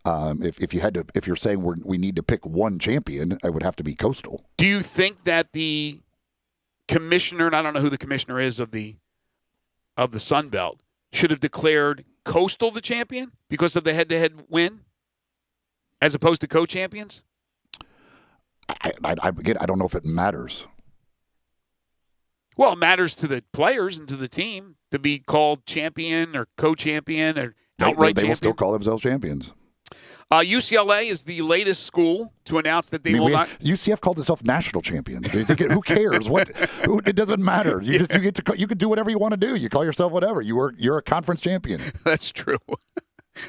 If you're saying we need to pick one champion, it would have to be Coastal. Do you think that the commissioner, and I don't know who the commissioner is of the Sun Belt, should have declared Coastal the champion because of the head-to-head win, as opposed to co-champions? Again, I don't know if it matters. Well, it matters to the players and to the team to be called champion or co-champion or outright champion. They will still call themselves champions. UCLA is the latest school to announce that they will not. UCF called itself national champion. Who cares? It doesn't matter. You can do whatever you want to do. You call yourself whatever. You're a conference champion. That's true.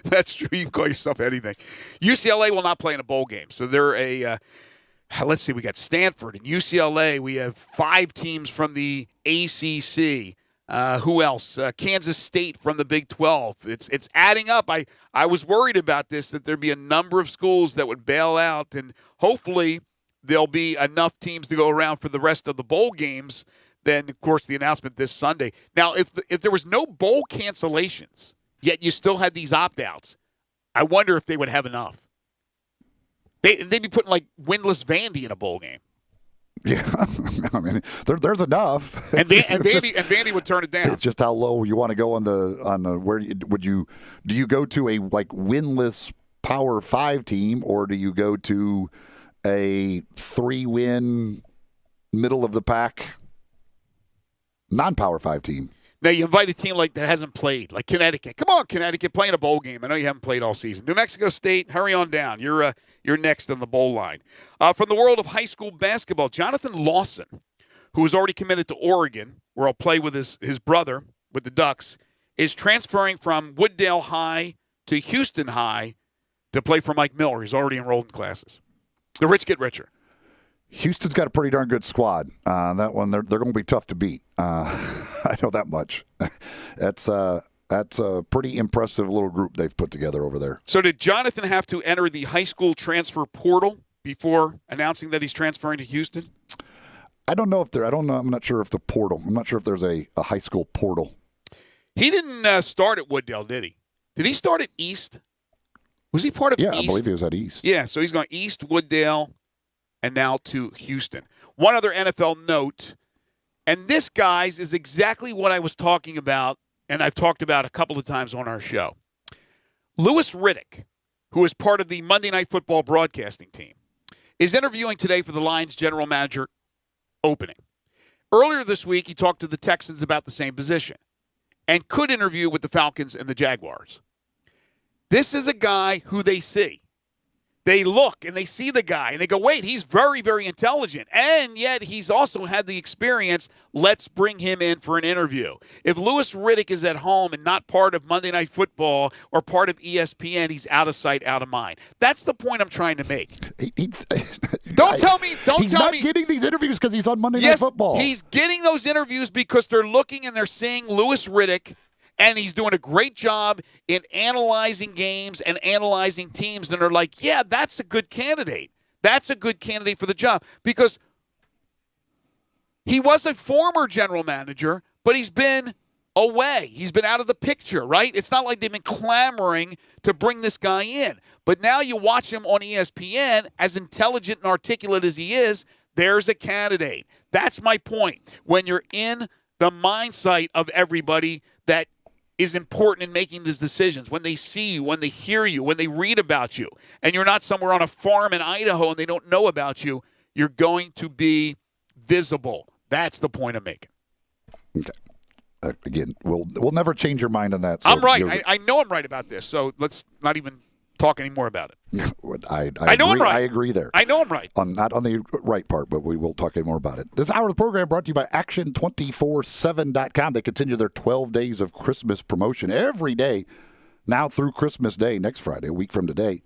That's true. You can call yourself anything. UCLA will not play in a bowl game, so they're a. Let's see. We got Stanford and UCLA. We have 5 teams from the ACC. Who else? Kansas State from the Big 12. It's adding up. I was worried about this, that there'd be a number of schools that would bail out, and hopefully there'll be enough teams to go around for the rest of the bowl games. Then, of course, the announcement this Sunday. Now, if there was no bowl cancellations, yet you still had these opt-outs, I wonder if they would have enough. They'd be putting, like, winless Vandy in a bowl game. Yeah, I mean, there's enough, and Vandy would turn it down. It's just how low you want to go on the where do you go to a like winless Power 5 team, or do you go to a 3-win middle of the pack non-Power 5 team? Now, you invite a team like that hasn't played, like Connecticut. Come on, Connecticut, play in a bowl game. I know you haven't played all season. New Mexico State, hurry on down. You're next on the bowl line. From the world of high school basketball, Jonathan Lawson, who is already committed to Oregon, where I'll play with his brother with the Ducks, is transferring from Wooddale High to Houston High to play for Mike Miller. He's already enrolled in classes. The rich get richer. Houston's got a pretty darn good squad. That one, they're going to be tough to beat. I know that much. That's a pretty impressive little group they've put together over there. So did Jonathan have to enter the high school transfer portal before announcing that he's transferring to Houston? I don't know if there. I don't know. I'm not sure if the portal. I'm not sure if there's a high school portal. He didn't start at Wooddale, did he? Did he start at East? Was he part of East? Yeah, I believe he was at East. Yeah, so he's going East, Wooddale, and now to Houston. One other NFL note, and this, guys, is exactly what I was talking about, and I've talked about a couple of times on our show. Louis Riddick, who is part of the Monday Night Football broadcasting team, is interviewing today for the Lions general manager opening. Earlier this week, he talked to the Texans about the same position and could interview with the Falcons and the Jaguars. This is a guy who they see. They look and they see the guy and they go, wait, he's very, very intelligent. And yet he's also had the experience. Let's bring him in for an interview. If Louis Riddick is at home and not part of Monday Night Football or part of ESPN, he's out of sight, out of mind. That's the point I'm trying to make. Don't tell me. He's not getting these interviews because he's on Monday Night Football. He's getting those interviews because they're looking and they're seeing Louis Riddick. And he's doing a great job in analyzing games and analyzing teams. And they're like, yeah, that's a good candidate. That's a good candidate for the job. Because he was a former general manager, but he's been away. He's been out of the picture, right? It's not like they've been clamoring to bring this guy in. But now you watch him on ESPN, as intelligent and articulate as he is, there's a candidate. That's my point. When you're in the mindset of everybody that is important in making these decisions, when they see you, when they hear you, when they read about you, and you're not somewhere on a farm in Idaho and they don't know about you, you're going to be visible. That's the point I'm making. Okay. Again, we'll never change your mind on that. So I'm right. I know I'm right about this, so let's not even talk any more about it. I know I'm right. I agree there. I know I'm right. Not on the right part, but we will talk any more about it. This hour of the program brought to you by Action247.com. They continue their 12 days of Christmas promotion every day now through Christmas Day, next Friday, a week from today.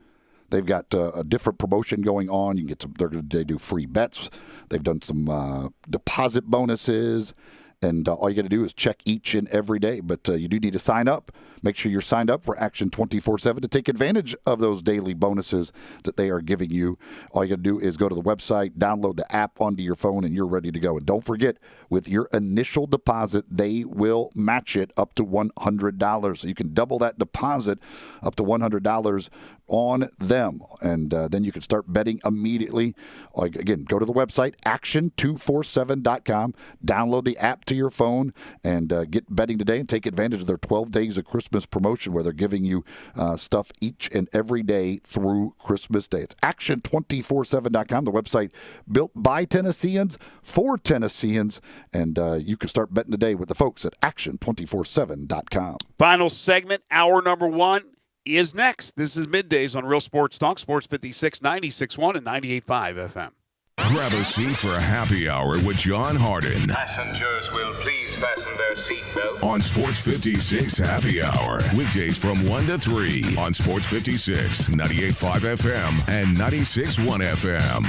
They've got a different promotion going on. You can get some. They do free bets. They've done some deposit bonuses, and all you got to do is check each and every day. But you do need to sign up. Make sure you're signed up for Action 24/7 to take advantage of those daily bonuses that they are giving you. All you got to do is go to the website, download the app onto your phone, and you're ready to go. And don't forget, with your initial deposit, they will match it up to $100. So you can double that deposit up to $100 on them. And then you can start betting immediately. Again, go to the website, action247.com, download the app to your phone, and get betting today and take advantage of their 12 days of Christmas promotion where they're giving you stuff each and every day through Christmas Day. It's action247.com, the website built by Tennesseans for Tennesseans, and you can start betting today with the folks at action247.com. Final segment, hour number 1 is next. This is Middays on Real Sports Talk, Sports 56, 96.1 and 98.5 FM. Grab a seat for a happy hour with John Harden. Passengers will please fasten their seatbelts. On Sports 56 Happy Hour. Weekdays from 1 to 3 on Sports 56, 98.5 FM and 96.1 FM.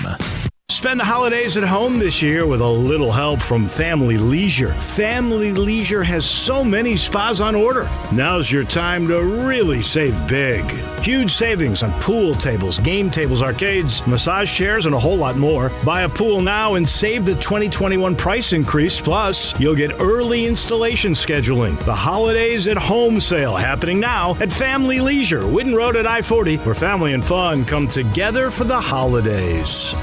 Spend the holidays at home this year with a little help from Family Leisure. Family Leisure has so many spas on order. Now's your time to really save big. Huge savings on pool tables, game tables, arcades, massage chairs, and a whole lot more. Buy a pool now and save the 2021 price increase. Plus, you'll get early installation scheduling. The Holidays at Home sale happening now at Family Leisure, Whidden Road at I-40, where family and fun come together for the holidays.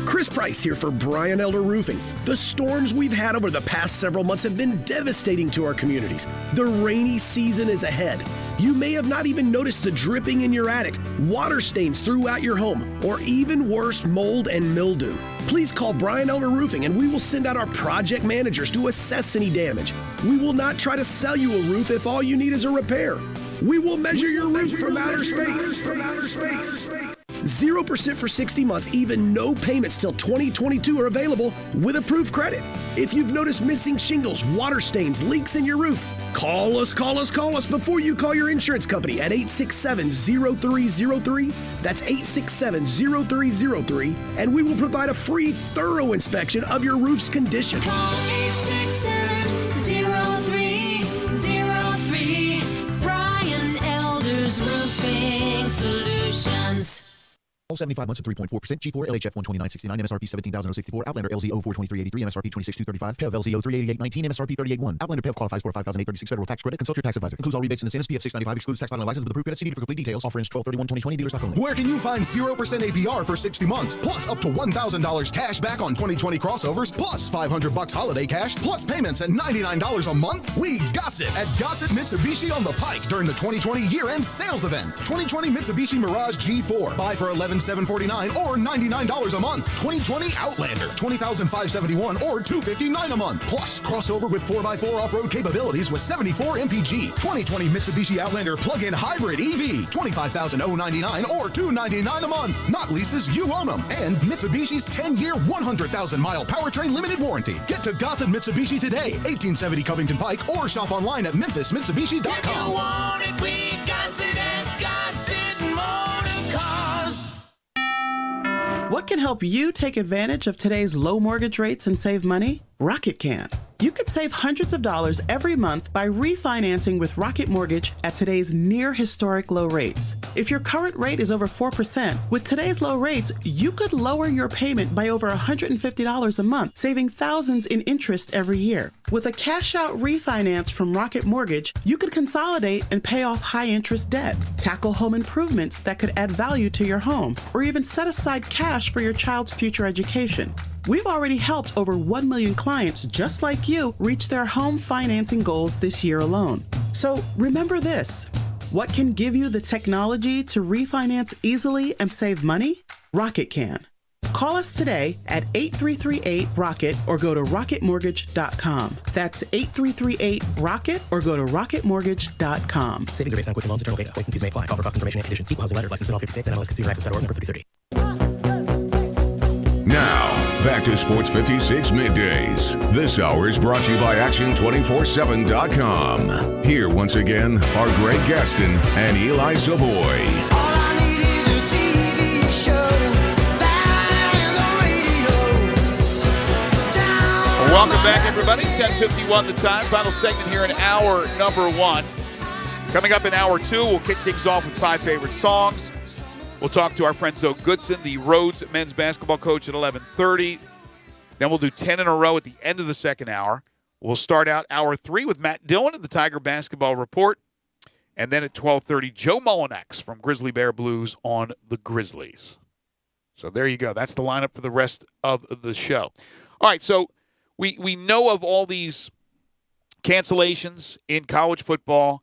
Chris Price here for Brian Elder Roofing. The storms we've had over the past several months have been devastating to our communities. The rainy season is ahead. You may have not even noticed the dripping in your attic, water stains throughout your home, or even worse, mold and mildew. Please call Brian Elder Roofing and we will send out our project managers to assess any damage. We will not try to sell you a roof if all you need is a repair. We will measure your roof from outer space. 0% for 60 months, even no payments till 2022 are available with approved credit. If you've noticed missing shingles, water stains, leaks in your roof, call us before you call your insurance company at 867-0303. That's 867-0303, and we will provide a free, thorough inspection of your roof's condition. Call 867-0303. Brian Elder's Roofing Solutions. 75 months at 3.4%. G4 LHF 129.69. MSRP 17,064. Outlander LZO 423.83. MSRP 26,235. PEV LZO 388.19. MSRP 38.1. Outlander PEV qualifies for a $5,836 federal tax credit. Consult your tax advisor. Includes all rebates and incentives. PF 695 excludes tax filing license with approved credit. CD for complete details. Offer ends 12/31/2020. Dealer stock only. Where can you find 0% APR for 60 months? Plus up to $1,000 cash back on 2020 crossovers. Plus $500 holiday cash. Plus payments at $99 a month. We Gossip at Gossip Mitsubishi on the Pike during the 2020 year-end sales event. 2020 Mitsubishi Mirage G4. Buy for $11,749 or $99 a month. 2020 Outlander, $20,571 or $259 a month. Plus crossover with 4x4 off-road capabilities with 74 mpg. 2020 Mitsubishi Outlander plug-in hybrid EV, $25,099 or $299 a month. Not leases, you own them. And Mitsubishi's 10-year, 100,000-mile powertrain limited warranty. Get to Gossip Mitsubishi today, 1870 Covington Pike, or shop online at memphismitsubishi.com. If you want it, we got it at Gossip Motor Cars. What can help you take advantage of today's low mortgage rates and save money? Rocket can. You could save hundreds of dollars every month by refinancing with Rocket Mortgage at today's near historic low rates. If your current rate is over 4%, with today's low rates, you could lower your payment by over $150 a month, saving thousands in interest every year. With a cash-out refinance from Rocket Mortgage, you could consolidate and pay off high-interest debt, tackle home improvements that could add value to your home, or even set aside cash for your child's future education. We've already helped over 1 million clients just like you reach their home financing goals this year alone. So remember this. What can give you the technology to refinance easily and save money? Rocket can. Call us today at 8338-ROCKET or go to rocketmortgage.com. That's 8338-ROCKET or go to rocketmortgage.com. Savings are based on quick loans, internal data. Points and fees may apply. Offer cost information and conditions. Equal housing letter. License in all 50 states. NMLS-Consumer.org. Number 3030. Now, back to Sports 56 Middays. This hour is brought to you by Action247.com. Here once again are Greg Gaston and Eli Savoy. All I need is a TV show that Welcome back, everybody. 10:51 the time. Final segment here in hour number 1. Coming up in hour 2, we'll kick things off with 5 favorite songs. We'll talk to our friend Zoe Goodson, the Rhodes men's basketball coach, at 11:30. Then we'll do 10 in a row at the end of the second hour. We'll start out hour 3 with Matt Dillon and the Tiger Basketball Report. And then at 12:30, Joe Mullinax from Grizzly Bear Blues on the Grizzlies. So there you go. That's the lineup for the rest of the show. All right, so we know of all these cancellations in college football.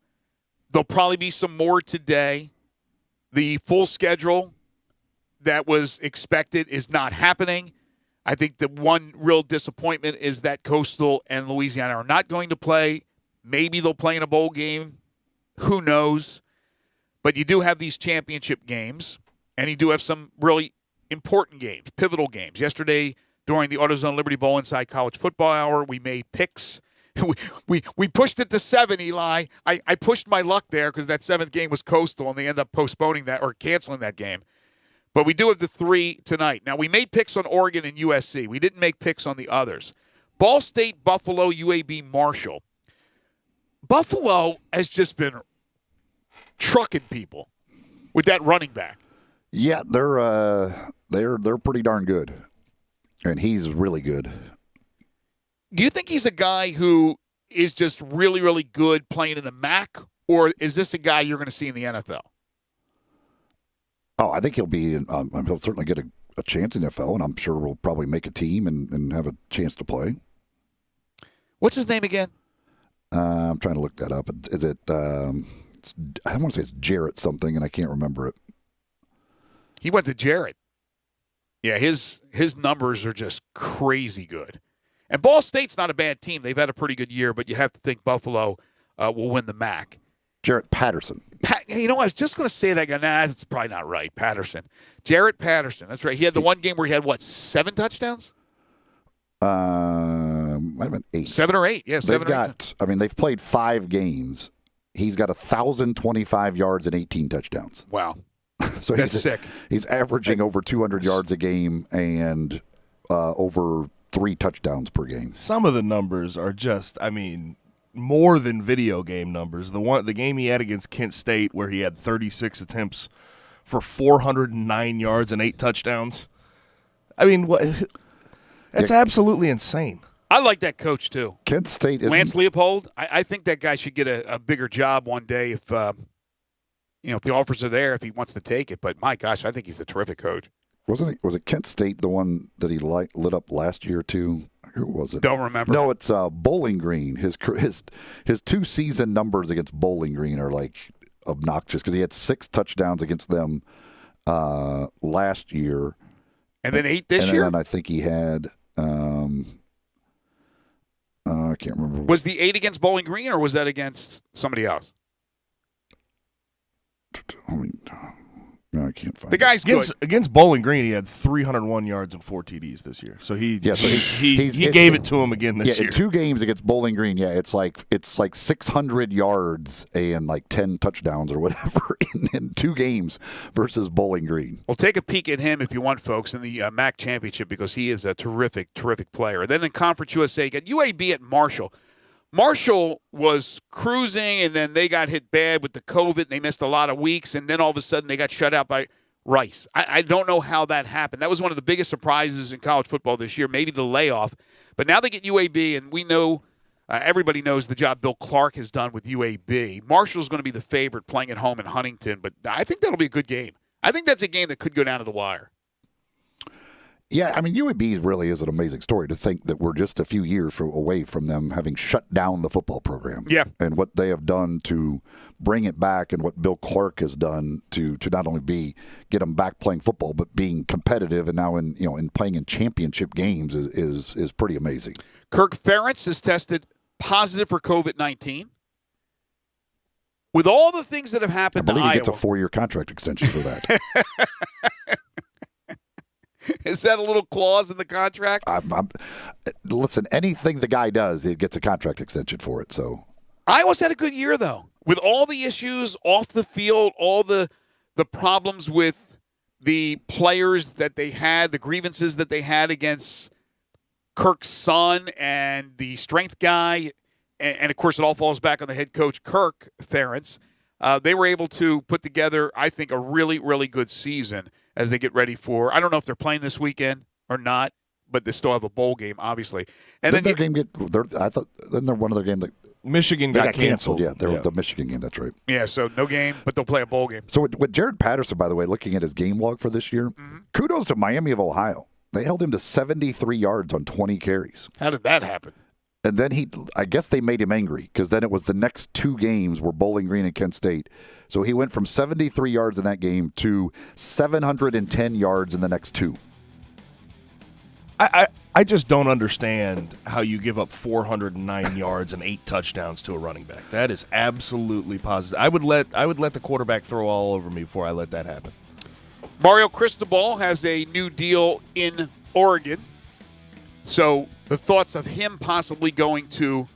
There'll probably be some more today. The full schedule that was expected is not happening. I think the one real disappointment is that Coastal and Louisiana are not going to play. Maybe they'll play in a bowl game. Who knows? But you do have these championship games, and you do have some really important games, pivotal games. Yesterday, during the AutoZone Liberty Bowl Inside College Football Hour, we made picks. We pushed it to 7, Eli. I pushed my luck there because that 7th game was Coastal, and they ended up postponing that or canceling that game. But we do have the 3 tonight. Now, we made picks on Oregon and USC. We didn't make picks on the others. Ball State, Buffalo, UAB, Marshall. Buffalo has just been trucking people with that running back. Yeah, they're pretty darn good, and he's really good. Do you think he's a guy who is just really, really good playing in the MAC, or is this a guy you're going to see in the NFL? Oh, I think he'll be. He'll certainly get a chance in the NFL, and I'm sure we'll probably make a team and have a chance to play. What's his name again? I'm trying to look that up. Is it? I want to say it's Jarrett something, and I can't remember it. He went to Jarrett. Yeah, his numbers are just crazy good. And Ball State's not a bad team. They've had a pretty good year, but you have to think Buffalo will win the MAC. Jarrett Patterson. You know, I was just going to say that. Nah, that's probably not right. Patterson. Jarrett Patterson. That's right. He had the one game where he had, 7 touchdowns? Might have been 8. 7 or 8. Yeah, 7 or 8. They've played 5 games. He's got 1,025 yards and 18 touchdowns. Wow. So that's sick. He's averaging over 200 yards a game and over 3 touchdowns per game. Some of the numbers are just, more than video game numbers. The game he had against Kent State where he had 36 attempts for 409 yards and 8 touchdowns. That's absolutely insane. I like that coach, too. Kent State is Lance Leopold. I think that guy should get a bigger job one day if the offers are there, if he wants to take it. But, my gosh, I think he's a terrific coach. Was it Kent State, the one that he lit up last year, too? Who was it? Don't remember. No, it's Bowling Green. His 2 season numbers against Bowling Green are, obnoxious because he had 6 touchdowns against them last year. And then 8 this year? And I think he had I can't remember. Was the 8 against Bowling Green, or was that against somebody else? No, I can't find the guy's good. Against Bowling Green, he had 301 yards and 4 TDs this year. So he gave it to him again this year. In 2 games against Bowling Green, it's like 600 yards and 10 touchdowns or whatever in 2 games versus Bowling Green. Well, take a peek at him if you want, folks, in the MAC championship because he is a terrific, terrific player. And then in Conference USA, you got UAB at Marshall. Marshall was cruising, and then they got hit bad with the COVID, and they missed a lot of weeks, and then all of a sudden they got shut out by Rice. I don't know how that happened. That was one of the biggest surprises in college football this year, maybe the layoff. But now they get UAB, and we know everybody knows the job Bill Clark has done with UAB. Marshall's going to be the favorite playing at home in Huntington, but I think that'll be a good game. I think that's a game that could go down to the wire. Yeah, UAB really is an amazing story to think that we're just a few years away from them having shut down the football program. Yeah. And what they have done to bring it back and what Bill Clark has done to not only get them back playing football, but being competitive and now in playing in championship games is pretty amazing. Kirk Ferentz has tested positive for COVID-19. With all the things that have happened to Iowa. I believe he gets a 4-year contract extension for that. Is that a little clause in the contract? Listen, anything the guy does, he gets a contract extension for it. So Iowa's had a good year, though. With all the issues off the field, all the problems with the players that they had, the grievances that they had against Kirk's son and the strength guy, and of course it all falls back on the head coach, Kirk Ferentz. They were able to put together, I think, a really, really good season as they get ready for, I don't know if they're playing this weekend or not, but they still have a bowl game, obviously. And then I thought then they're one of their games that Michigan got canceled. Yeah, the Michigan game. That's right. Yeah, so no game, but they'll play a bowl game. So with Jared Patterson, by the way, looking at his game log for this year, kudos to Miami of Ohio. They held him to 73 yards on 20 carries. How did that happen? And then I guess they made him angry because then it was the next two games were Bowling Green and Kent State. So he went from 73 yards in that game to 710 yards in the next two. I just don't understand how you give up 409 yards and 8 touchdowns to a running back. That is absolutely positive. I would let the quarterback throw all over me before I let that happen. Mario Cristobal has a new deal in Oregon. So the thoughts of him possibly going to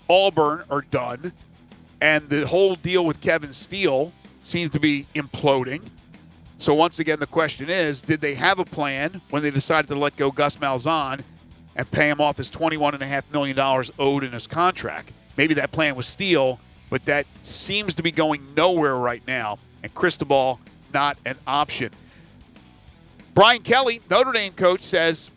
Auburn are done. And the whole deal with Kevin Steele seems to be imploding. So once again, the question is, did they have a plan when they decided to let go Gus Malzahn and pay him off his $21.5 million owed in his contract? Maybe that plan was Steele, but that seems to be going nowhere right now. And Cristobal, not an option. Brian Kelly, Notre Dame coach, says,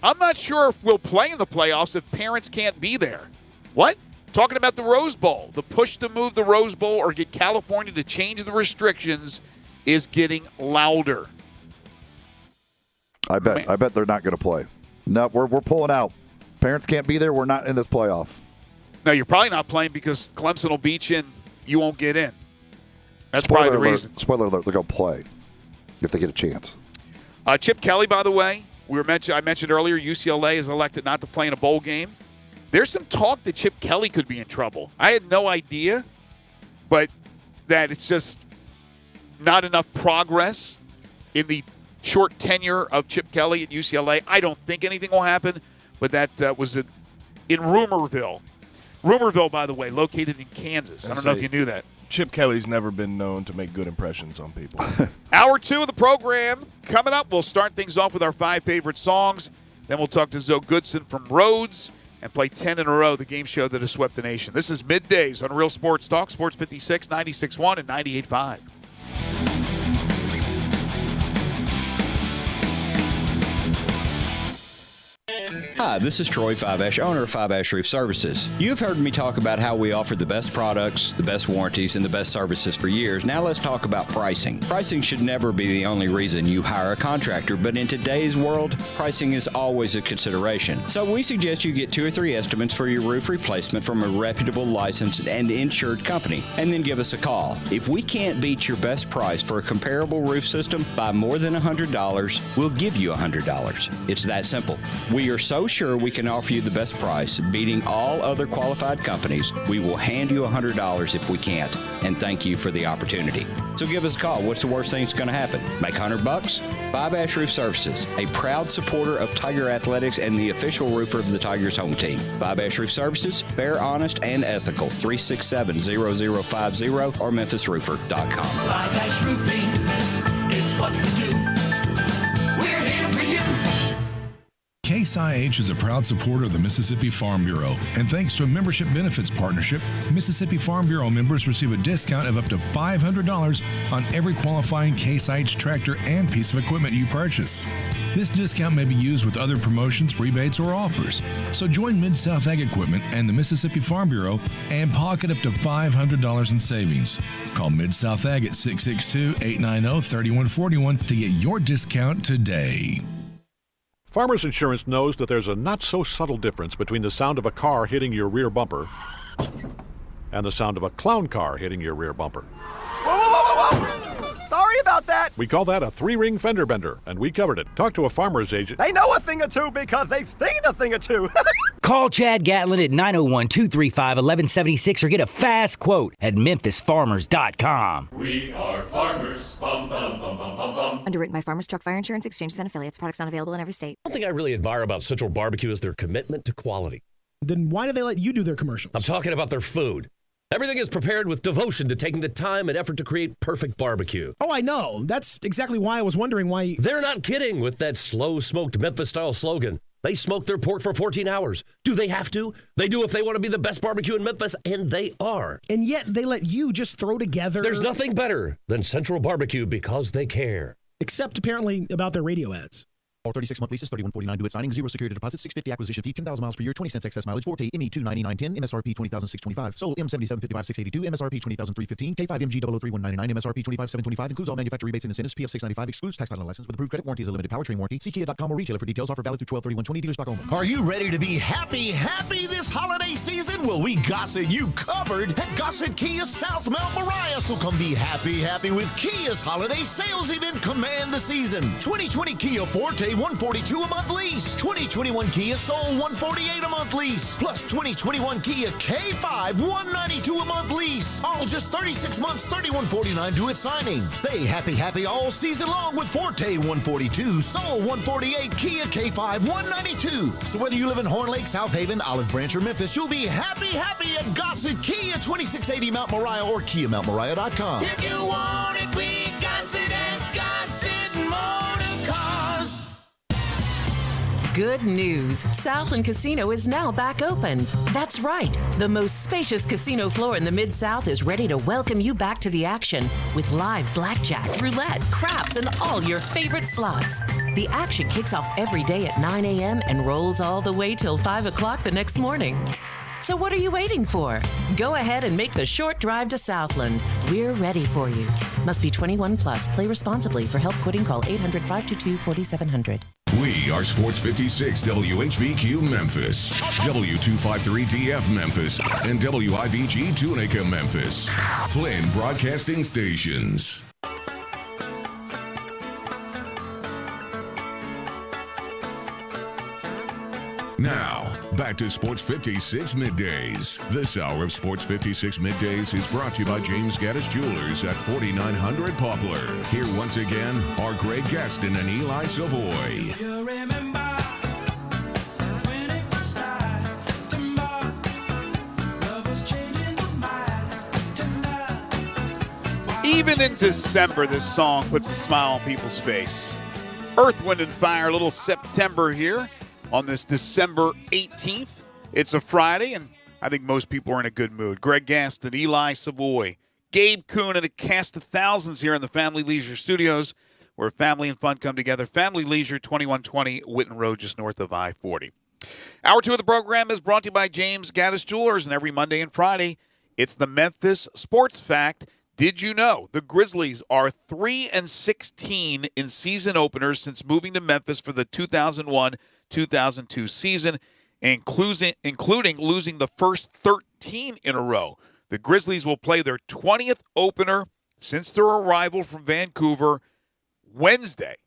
I'm not sure if we'll play in the playoffs if parents can't be there. What? Talking about the Rose Bowl. The push to move the Rose Bowl or get California to change the restrictions is getting louder. I bet they're not going to play. No, we're pulling out. Parents can't be there. We're not in this playoff. No, you're probably not playing because Clemson will beat you and you won't get in. That's probably the reason. Spoiler alert, they're going to play if they get a chance. Chip Kelly, by the way, I mentioned earlier, UCLA is elected not to play in a bowl game. There's some talk that Chip Kelly could be in trouble. I had no idea, but that it's just not enough progress in the short tenure of Chip Kelly at UCLA. I don't think anything will happen, but that was in Rumorville. Rumorville, by the way, located in Kansas. I don't know if you knew that. Chip Kelly's never been known to make good impressions on people. Hour 2 of the program coming up. We'll start things off with our 5 favorite songs. Then we'll talk to Zoe Goodson from Rhodes and play 10 in a row, the game show that has swept the nation. This is Middays on Real Sports Talk, Sports 56, 96.1, and 98.5. Hi, this is Troy Five-Ash, owner of Five-Ash Roof Services. You've heard me talk about how we offer the best products, the best warranties, and the best services for years. Now let's talk about pricing. Pricing should never be the only reason you hire a contractor, but in today's world, pricing is always a consideration. So we suggest you get 2 or 3 estimates for your roof replacement from a reputable, licensed, and insured company, and then give us a call. If we can't beat your best price for a comparable roof system by more than $100, we'll give you $100. It's that simple. We are so sure we can offer you the best price, beating all other qualified companies. We will hand you $100 if we can't, and thank you for the opportunity. So give us a call. What's the worst thing that's going to happen? Make $100? Five-Ash Roof Services, a proud supporter of Tiger Athletics and the official roofer of the Tigers home team. Five-Ash Roof Services, fair, honest, and ethical. 367-0050 or memphisroofer.com. Five-Ash Roofing is what we do. We're here for you. Case IH is a proud supporter of the Mississippi Farm Bureau, and thanks to a membership benefits partnership, Mississippi Farm Bureau members receive a discount of up to $500 on every qualifying Case IH tractor and piece of equipment you purchase. This discount may be used with other promotions, rebates, or offers. So join Mid-South Ag Equipment and the Mississippi Farm Bureau and pocket up to $500 in savings. Call Mid-South Ag at 662-890-3141 to get your discount today. Farmers Insurance knows that there's a not-so-subtle difference between the sound of a car hitting your rear bumper and the sound of a clown car hitting your rear bumper. Whoa, whoa, whoa, whoa, whoa! Sorry about that. We call that a 3-ring fender bender, and we covered it. Talk to a farmer's agent. They know a thing or two because they've seen a thing or two. Call Chad Gatlin at 901-235-1176 or get a fast quote at memphisfarmers.com. We are farmers. Bum, bum, bum, bum, bum, bum. Underwritten by Farmers Truck Fire Insurance Exchanges and Affiliates. Products not available in every state. One thing I really admire about Central Barbecue is their commitment to quality. Then why do they let you do their commercials? I'm talking about their food. Everything is prepared with devotion to taking the time and effort to create perfect barbecue. Oh, I know. That's exactly why I was wondering why... They're not kidding with that slow-smoked Memphis-style slogan. They smoke their pork for 14 hours. Do they have to? They do if they want to be the best barbecue in Memphis, and they are. And yet they let you just throw together. There's nothing better than Central Barbecue because they care. Except apparently about their radio ads. All 36-month leases, $31.49 due at signing, 0 security deposit, $650 acquisition fee, 10,000 miles per year, 20 cents excess mileage, Forte, ME 299.10, MSRP 20,625, sold M7755 682, MSRP 20,315, K5MG 003199, MSRP 25,725, includes all manufacturer rebates and incentives, PF 695, excludes tax title license with approved credit warranty is a limited powertrain warranty. See Kia.com or retailer for details. Offer valid through 12/31/20. Dealer stock only. Are you ready to be happy this holiday season? Well, we got you covered at Gossett Kia South Mount Moriah. So come be happy with Kia's holiday sales event. Command the season. 2020 Kia Forte, $142 a month lease. 2021 Kia Soul, $148 a month lease. Plus 2021 Kia K5, $192 a month lease. All just 36 months, $31.49 due at signing. Stay happy all season long with Forte, $142, Soul, $148, Kia K5, $192. So whether you live in Horn Lake, South Haven, Olive Branch, or Memphis, you'll be happy at Gossett Kia, 2680 Mount Moriah or KiaMountMoriah.com. If you want it, we got it at Gossett Motor Cars. Good news. Southland Casino is now back open. That's right. The most spacious casino floor in the Mid-South is ready to welcome you back to the action with live blackjack, roulette, craps, and all your favorite slots. The action kicks off every day at 9 a.m. and rolls all the way till 5 o'clock the next morning. So what are you waiting for? Go ahead and make the short drive to Southland. We're ready for you. Must be 21 plus. Play responsibly. For help quitting, call 800-522-4700. We are Sports 56 WHBQ Memphis, W253DF Memphis, and WIVG Tunica Memphis. Flynn Broadcasting Stations. Now, back to Sports 56 Middays. This hour of Sports 56 Middays is brought to you by James Gaddis Jewelers at 4900 Poplar. Here once again are Greg Gaston and Eli Savoy. Even in December, this song puts a smile on people's face. Earth, Wind, and Fire, a little September here on this December 18th. It's a Friday, and I think most people are in a good mood. Greg Gaston, Eli Savoy, Gabe Kuhn, and a cast of thousands here in the Family Leisure Studios, where family and fun come together. Family Leisure, 2120 Whitten Road, just north of I-40. Hour 2 of the program is brought to you by James Gaddis Jewelers, and every Monday and Friday, it's the Memphis Sports Fact. Did you know the Grizzlies are 3-16 in season openers since moving to Memphis for the 2001-2002 season, including losing the first 13 in a row? The Grizzlies will play their 20th opener since their arrival from Vancouver Wednesday,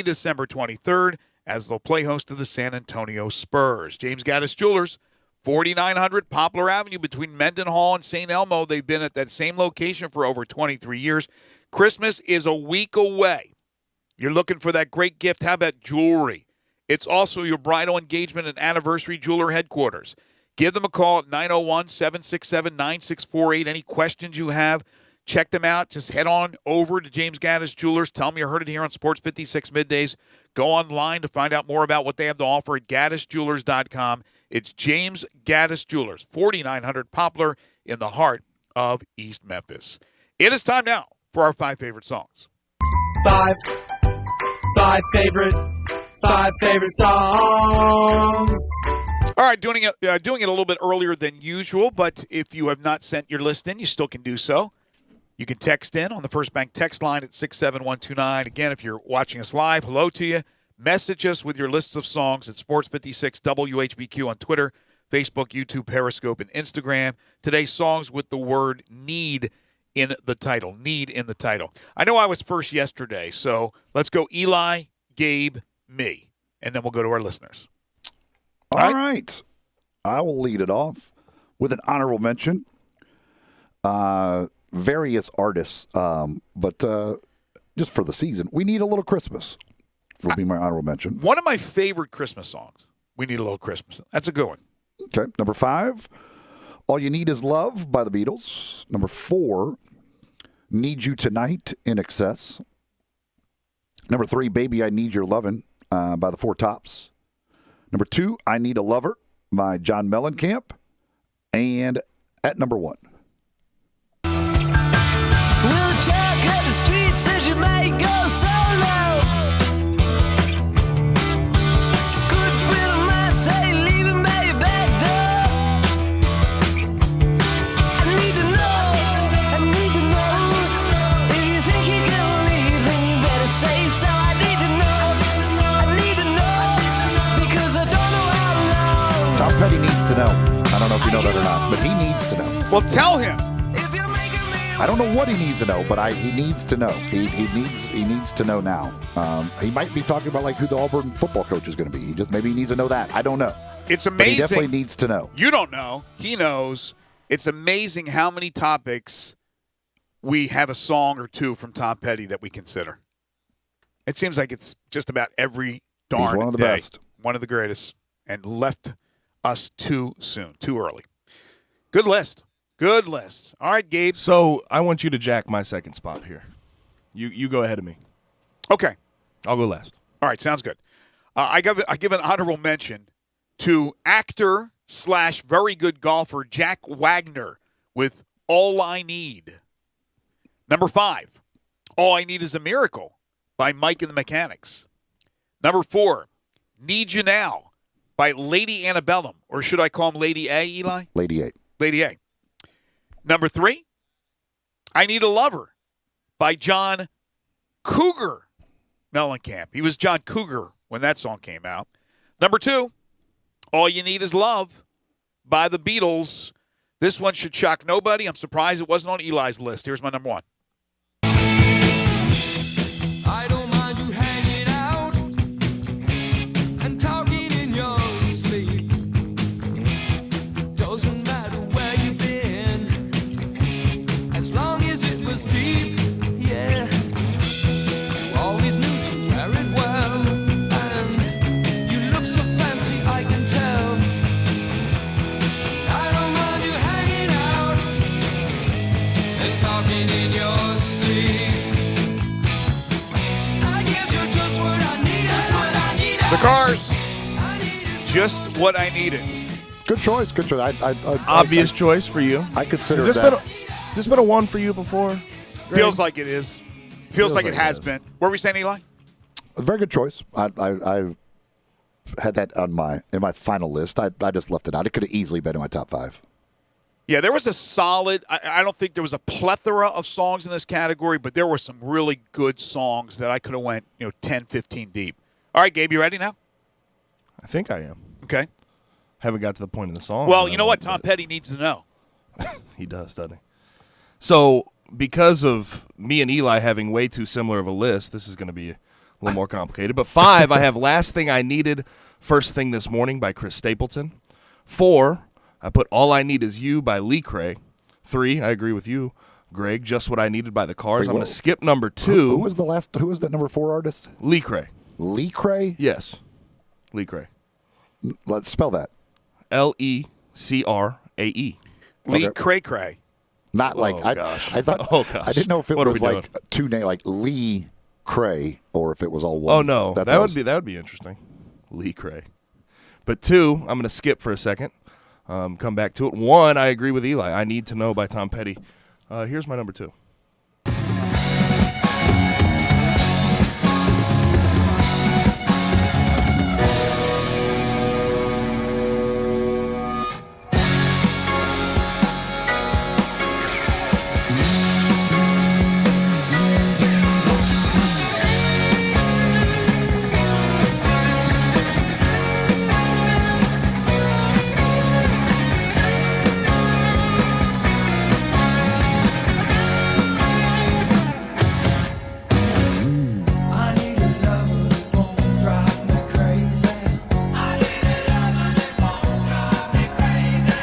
December 23rd, as they'll play host to the San Antonio Spurs. James Gaddis Jewelers, 4900 Poplar Avenue between Mendenhall and St. Elmo. They've been at that same location for over 23 years. Christmas is a week away. You're looking for that great gift. How about jewelry? It's also your bridal engagement and anniversary jeweler headquarters. Give them a call at 901-767-9648. Any questions you have, check them out. Just head on over to James Gaddis Jewelers. Tell them you heard it here on Sports 56 Middays. Go online to find out more about what they have to offer at GaddisJewelers.com. It's James Gaddis Jewelers, 4900 Poplar in the heart of East Memphis. It is time now for our 5 favorite songs. Five favorite songs. All right, doing it a little bit earlier than usual, but if you have not sent your list in, you still can do so. You can text in on the First Bank text line at 67129. Again, if you're watching us live, hello to you. Message us with your lists of songs at Sports56 WHBQ on Twitter, Facebook, YouTube, Periscope, and Instagram. Today's songs with the word need in the title. Need in the title. I know I was first yesterday, so let's go Eli, Gabe, me, and then we'll go to our listeners. All right. I will lead it off with an honorable mention. Various artists, but just for the season, We Need a Little Christmas will be my honorable mention. One of my favorite Christmas songs, We Need a Little Christmas. That's a good one. Okay. Number 5, All You Need Is Love by the Beatles. Number 4, Need You Tonight, In Excess. Number 3, Baby I Need Your Lovin' by the Four Tops. Number 2, I Need a Lover by John Mellencamp. And at number 1. Well, the talk of the street says you may go solo. Good friend of mine say leave him by your back door. I need to know if you think you're gonna leave, then you better say so. I need to know because I don't know how long. Tom Petty needs to know. I don't know if you know that or not, but he needs to know. Well, tell him. I don't know what he needs to know, but he needs to know. He needs to know now. He might be talking about like who the Auburn football coach is going to be. Maybe he needs to know that. I don't know. It's amazing. But he definitely needs to know. You don't know. He knows. It's amazing how many topics we have a song or two from Tom Petty that we consider. It seems like it's just about every darn He's one of the day. best. One of the greatest, and left us too soon, too early. Good list. Good list. All right, Gabe. So I want you to jack my second spot here. You go ahead of me. Okay. I'll go last. All right, sounds good. I give an honorable mention to actor / very good golfer Jack Wagner with All I Need. Number 5, All I Need Is a Miracle by Mike and the Mechanics. Number 4, Need You Now by Lady Antebellum, or should I call him Lady A, Eli? Lady A. Lady A. Number 3, I Need a Lover by John Cougar Mellencamp. He was John Cougar when that song came out. Number 2, All You Need Is Love by the Beatles. This one should shock nobody. I'm surprised it wasn't on Eli's list. Here's my number 1. I don't mind you hanging out and talking in your sleep. Doesn't matter where you've been, as long as it was deep, yeah. You always knew to wear it well, and you look so fancy, I can tell. I don't mind you hanging out and talking in your sleep. I guess you're just what I needed. The Cars. Just what I needed. Good choice. Good choice. Obvious choice for you. I consider Has that. this been a one for you before? Greg? Feels like it is. Feels like it has been. What were we saying, Eli? A very good choice. I had that in my final list. I just left it out. It could have easily been in my top 5. Yeah, there was a solid. I don't think there was a plethora of songs in this category, but there were some really good songs that I could have went 10, 15 deep. All right, Gabe, you ready now? I think I am. Okay. Haven't got to the point in the song. Well, you know what? Tom Petty needs to know. He does, doesn't he? So, because of me and Eli having way too similar of a list, this is going to be a little more complicated. But 5, I have Last Thing I Needed, First Thing This Morning by Chris Stapleton. 4, I put All I Need Is You by Lee Cray. 3, I agree with you, Greg, Just What I Needed by The Cars. I'm going to skip number 2. Who was that number 4 artist? Lee Cray. Lee Cray? Yes. Lee Cray. Let's spell that. Lecrae. Lee Cray. Not like gosh. I thought. Oh gosh. I didn't know if it What are was we like two names, like Lee Cray, or if it was all one. Oh no, That's that would be interesting. Lee Cray. But 2, I'm going to skip for a second. Come back to it. 1, I agree with Eli. I Need to Know by Tom Petty. Here's my number 2.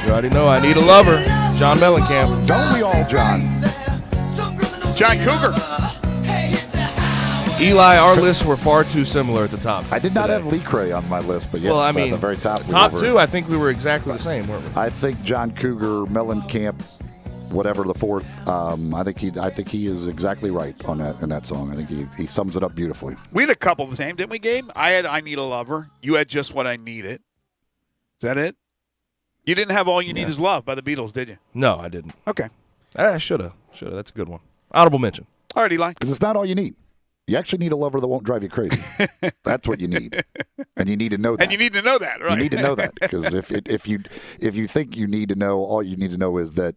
You already know I Need a Lover. John Mellencamp. Don't we all, John? John Cougar. Eli, our lists were far too similar at the top. I did not today. have Lee Cray on my list, but yes, Well, I mean, at the very top. Top 2, I think we were exactly the same, weren't we? I think John Cougar, Mellencamp, whatever the fourth. I think he is exactly right on that in that song. I think he sums it up beautifully. We had a couple the same, didn't we, Gabe? I had I Need a Lover. You had Just What I Needed. Is that it? You didn't have All You Need Is Love by the Beatles, did you? No, I didn't. Okay. I should have. That's a good one. Honorable mention. All right, Eli. Because it's not all you need. You actually need a lover that won't drive you crazy. That's what you need, and you need to know that. And you need to know that, right? You need to know that because if you think you need to know, all you need to know is that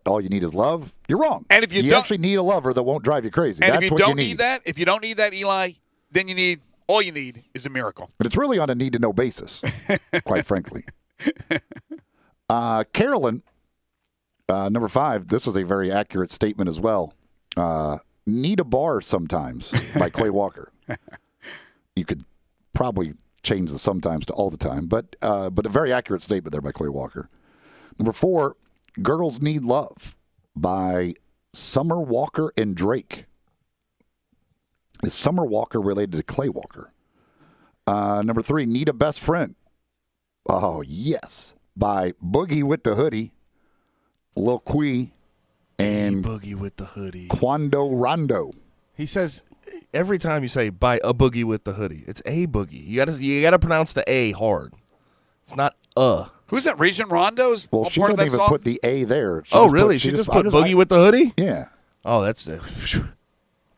all you need is love. You're wrong. And if you don't, actually need a lover that won't drive you crazy. And That's if you what don't you need that, if you don't need that, Eli, then all you need is a miracle. But it's really on a need to know basis, quite frankly. Carolyn, number 5. This was a very accurate statement as well. Need a bar sometimes by Clay Walker. You could probably change the sometimes to all the time, but a very accurate statement there by Clay Walker. Number 4, Girls Need Love by Summer Walker and Drake. Is Summer Walker related to Clay Walker? Number 3, Need a Best Friend. Oh, yes. By Boogie with the Hoodie, Lil Quee, and Boogie with the Hoodie. Quando Rondo. He says every time you say by a boogie with the hoodie, it's a boogie. You gotta pronounce the A hard. It's not a. Who's that? Region Rondo's? Well, she doesn't even put the A there. Really? She just put boogie with the hoodie? Yeah. Oh, that's got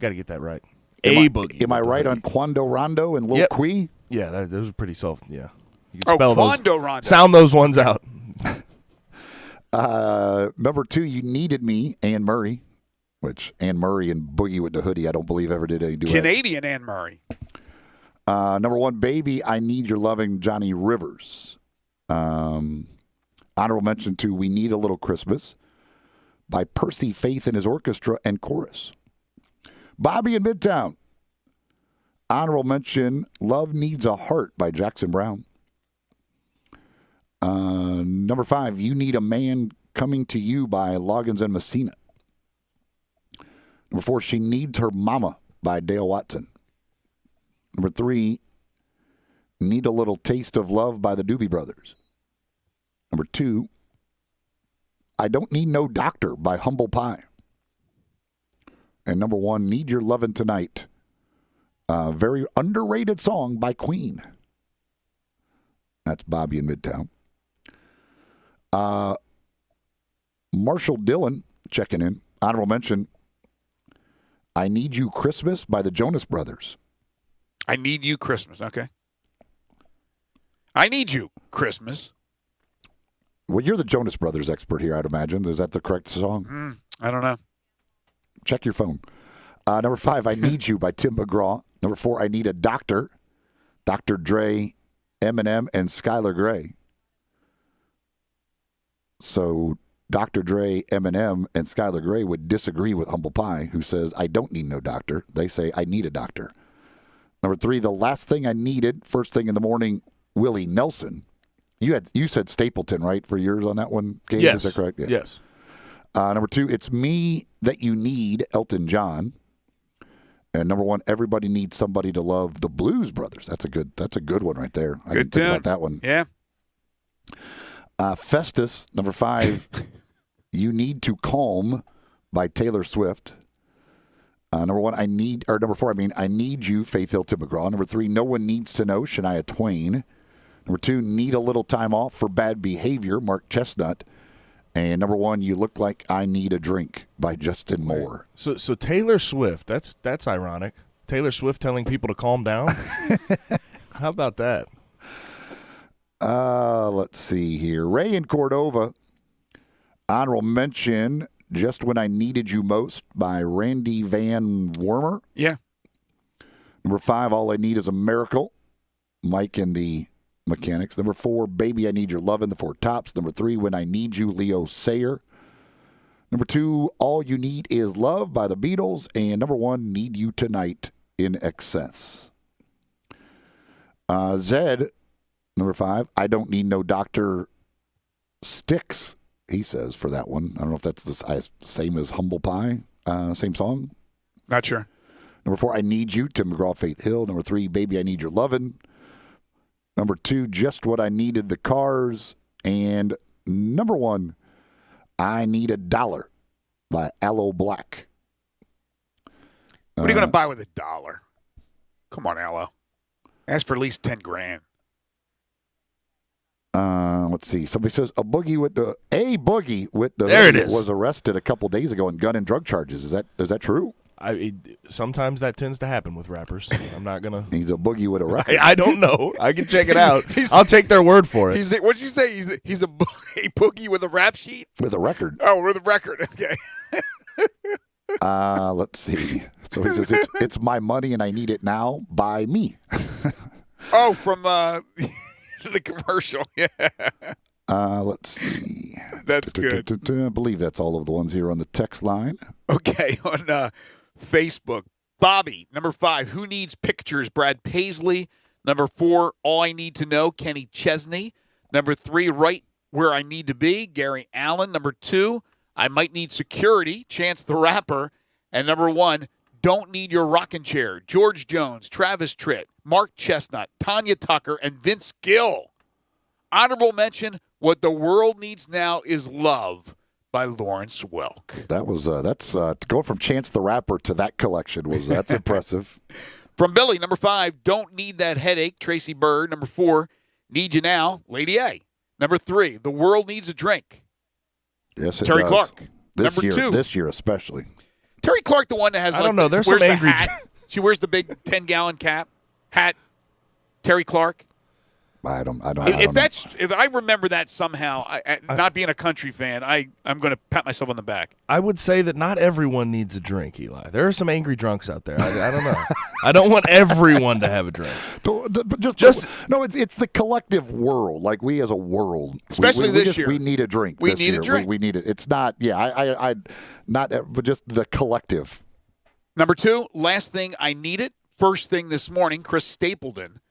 to get that right. Boogie. Am I right on Quando Rondo and Lil Quee? Yeah, those are pretty self. Yeah. You can spell Quando those. Rondo. Sound those ones out. Number 2, You Needed Me, Anne Murray, which Anne Murray and Boogie with the Hoodie I don't believe ever did any duets. Canadian Anne Murray. Number 1, Baby, I Need Your Loving, Johnny Rivers. Honorable mention to We Need a Little Christmas by Percy Faith and his orchestra and chorus. Bobby in Midtown. Honorable mention, Love Needs a Heart by Jackson Brown. Number 5, You Need a Man Coming to You by Loggins and Messina. Number 4, She Needs Her Mama by Dale Watson. Number 3, Need a Little Taste of Love by the Doobie Brothers. Number 2, I Don't Need No Doctor by Humble Pie. And number 1, Need Your Lovin' Tonight. A very underrated song by Queen. That's Bobby in Midtown. Marshall Dillon checking in. Honorable mention, I Need You Christmas by the Jonas Brothers. I Need You Christmas. Okay. I Need You Christmas. Well, you're the Jonas Brothers expert here, I'd imagine. Is that the correct song? I don't know. Check your phone. Number 5, I Need You by Tim McGraw. Number 4, I Need a Doctor. Dr. Dre, Eminem, and Skylar Grey. So Dr. Dre, Eminem, and Skylar Grey would disagree with Humble Pie, who says, I don't need no doctor. They say, I need a doctor. Number 3, The Last Thing I Needed, First Thing in the Morning, Willie Nelson. You said Stapleton, right, for yours on that one, Gabe? Yes. Is that correct? Yeah. Yes. Number 2, It's Me That You Need, Elton John. And number 1, Everybody Needs Somebody to Love, the Blues Brothers. That's a good one right there. I didn't think about that one. Yeah. Festus, number 5, You Need to Calm by Taylor Swift. Number 4, I Need You, Faith Hill, Tim McGraw. Number 3, No One Needs to Know, Shania Twain. Number 2, Need a Little Time Off for Bad Behavior, Mark Chestnut. And number 1, You Look Like I Need a Drink by Justin Moore. So Taylor Swift, that's ironic. Taylor Swift telling people to calm down? How about that? Let's see here. Ray in Cordova. Honorable mention, Just When I Needed You Most by Randy Van Wormer. Yeah. Number 5, All I Need Is a Miracle, Mike and the Mechanics. Number 4, Baby I Need Your Lovin', the Four Tops. Number 3, When I Need You, Leo Sayer. Number 2, All You Need Is Love by the Beatles. And number 1, Need You Tonight, In Excess. Zed, number 5, I Don't Need No Doctor, Sticks, he says, for that one. I don't know if that's the same as Humble Pie, same song. Not sure. Number 4, I Need You, Tim McGraw, Faith Hill. Number 3, Baby I Need Your Lovin'. Number 2, Just What I Needed, the Cars. And number 1, I Need a Dollar by Aloe Black. What are you going to buy with $1? Come on, Aloe. Ask for at least $10,000. Let's see. Somebody says a boogie with the There it is. was arrested a couple days ago on gun and drug charges. Is that true? Sometimes that tends to happen with rappers. I'm not gonna. He's a boogie with a record. I don't know. I can check it out. I'll take their word for it. What'd you say? He's a boogie with a rap sheet? With a record. Oh, with a record. Okay. Let's see. So he says it's my money and I need it now by me. Oh, from the commercial. Yeah. Let's see. That's good. I believe that's all of the ones here on the text line. Okay, on Facebook. Bobby, number 5, Who Needs Pictures? Brad Paisley. Number 4, All I Need to Know, Kenny Chesney. Number 3, Right Where I Need to Be, Gary Allen. Number 2, I Might Need Security, Chance the Rapper. And number 1, Don't Need Your Rockin' Chair, George Jones, Travis Tritt, Mark Chestnut, Tanya Tucker, and Vince Gill. Honorable mention, What the World Needs Now is Love by Lawrence Welk. That's to go from Chance the Rapper to that collection that's impressive. From Billy, number 5, Don't Need That Headache, Tracy Bird. Number 4, Need You Now, Lady A. Number 3, The World Needs a Drink. Yes, it Terry does. Clark. This Number 2. This year especially. Terry Clark, the one that has I don't know. There's some angry. She wears the big 10-gallon hat. Terry Clark. I don't. If I remember that somehow, not being a country fan, I'm going to pat myself on the back. I would say that not everyone needs a drink, Eli. There are some angry drunks out there. I don't know. I don't want everyone to have a drink. It's the collective world. Like we as a world, especially this year, we need a drink. We need a drink. We need it. It's not. Yeah, but just the collective. Number 2, Last Thing I Needed. First thing this morning, Chris Stapleton.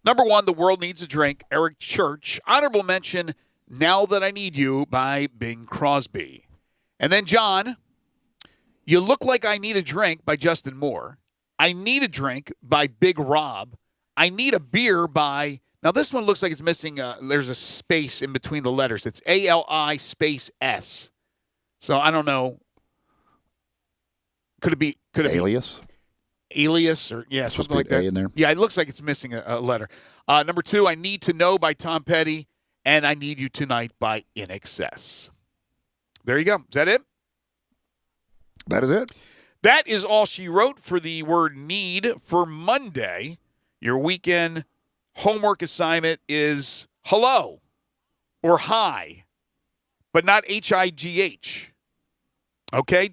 Number 1, The World Needs a Drink, Eric Church. Honorable mention, Now That I Need You by Bing Crosby. And then John, You Look Like I Need a Drink by Justin Moore. I Need a Drink by Big Rob. I Need a Beer by, now this one looks like it's missing, there's a space in between the letters. It's ALI space S. So I don't know. Could it be Alias? Alias or something like that. A in there. Yeah, it looks like it's missing a letter. Number 2, I Need to Know by Tom Petty, and I Need You Tonight by In Excess. There you go. Is that it? That is it. That is all she wrote for the word need for Monday. Your weekend homework assignment is hello or hi, but not HIGH. Okay?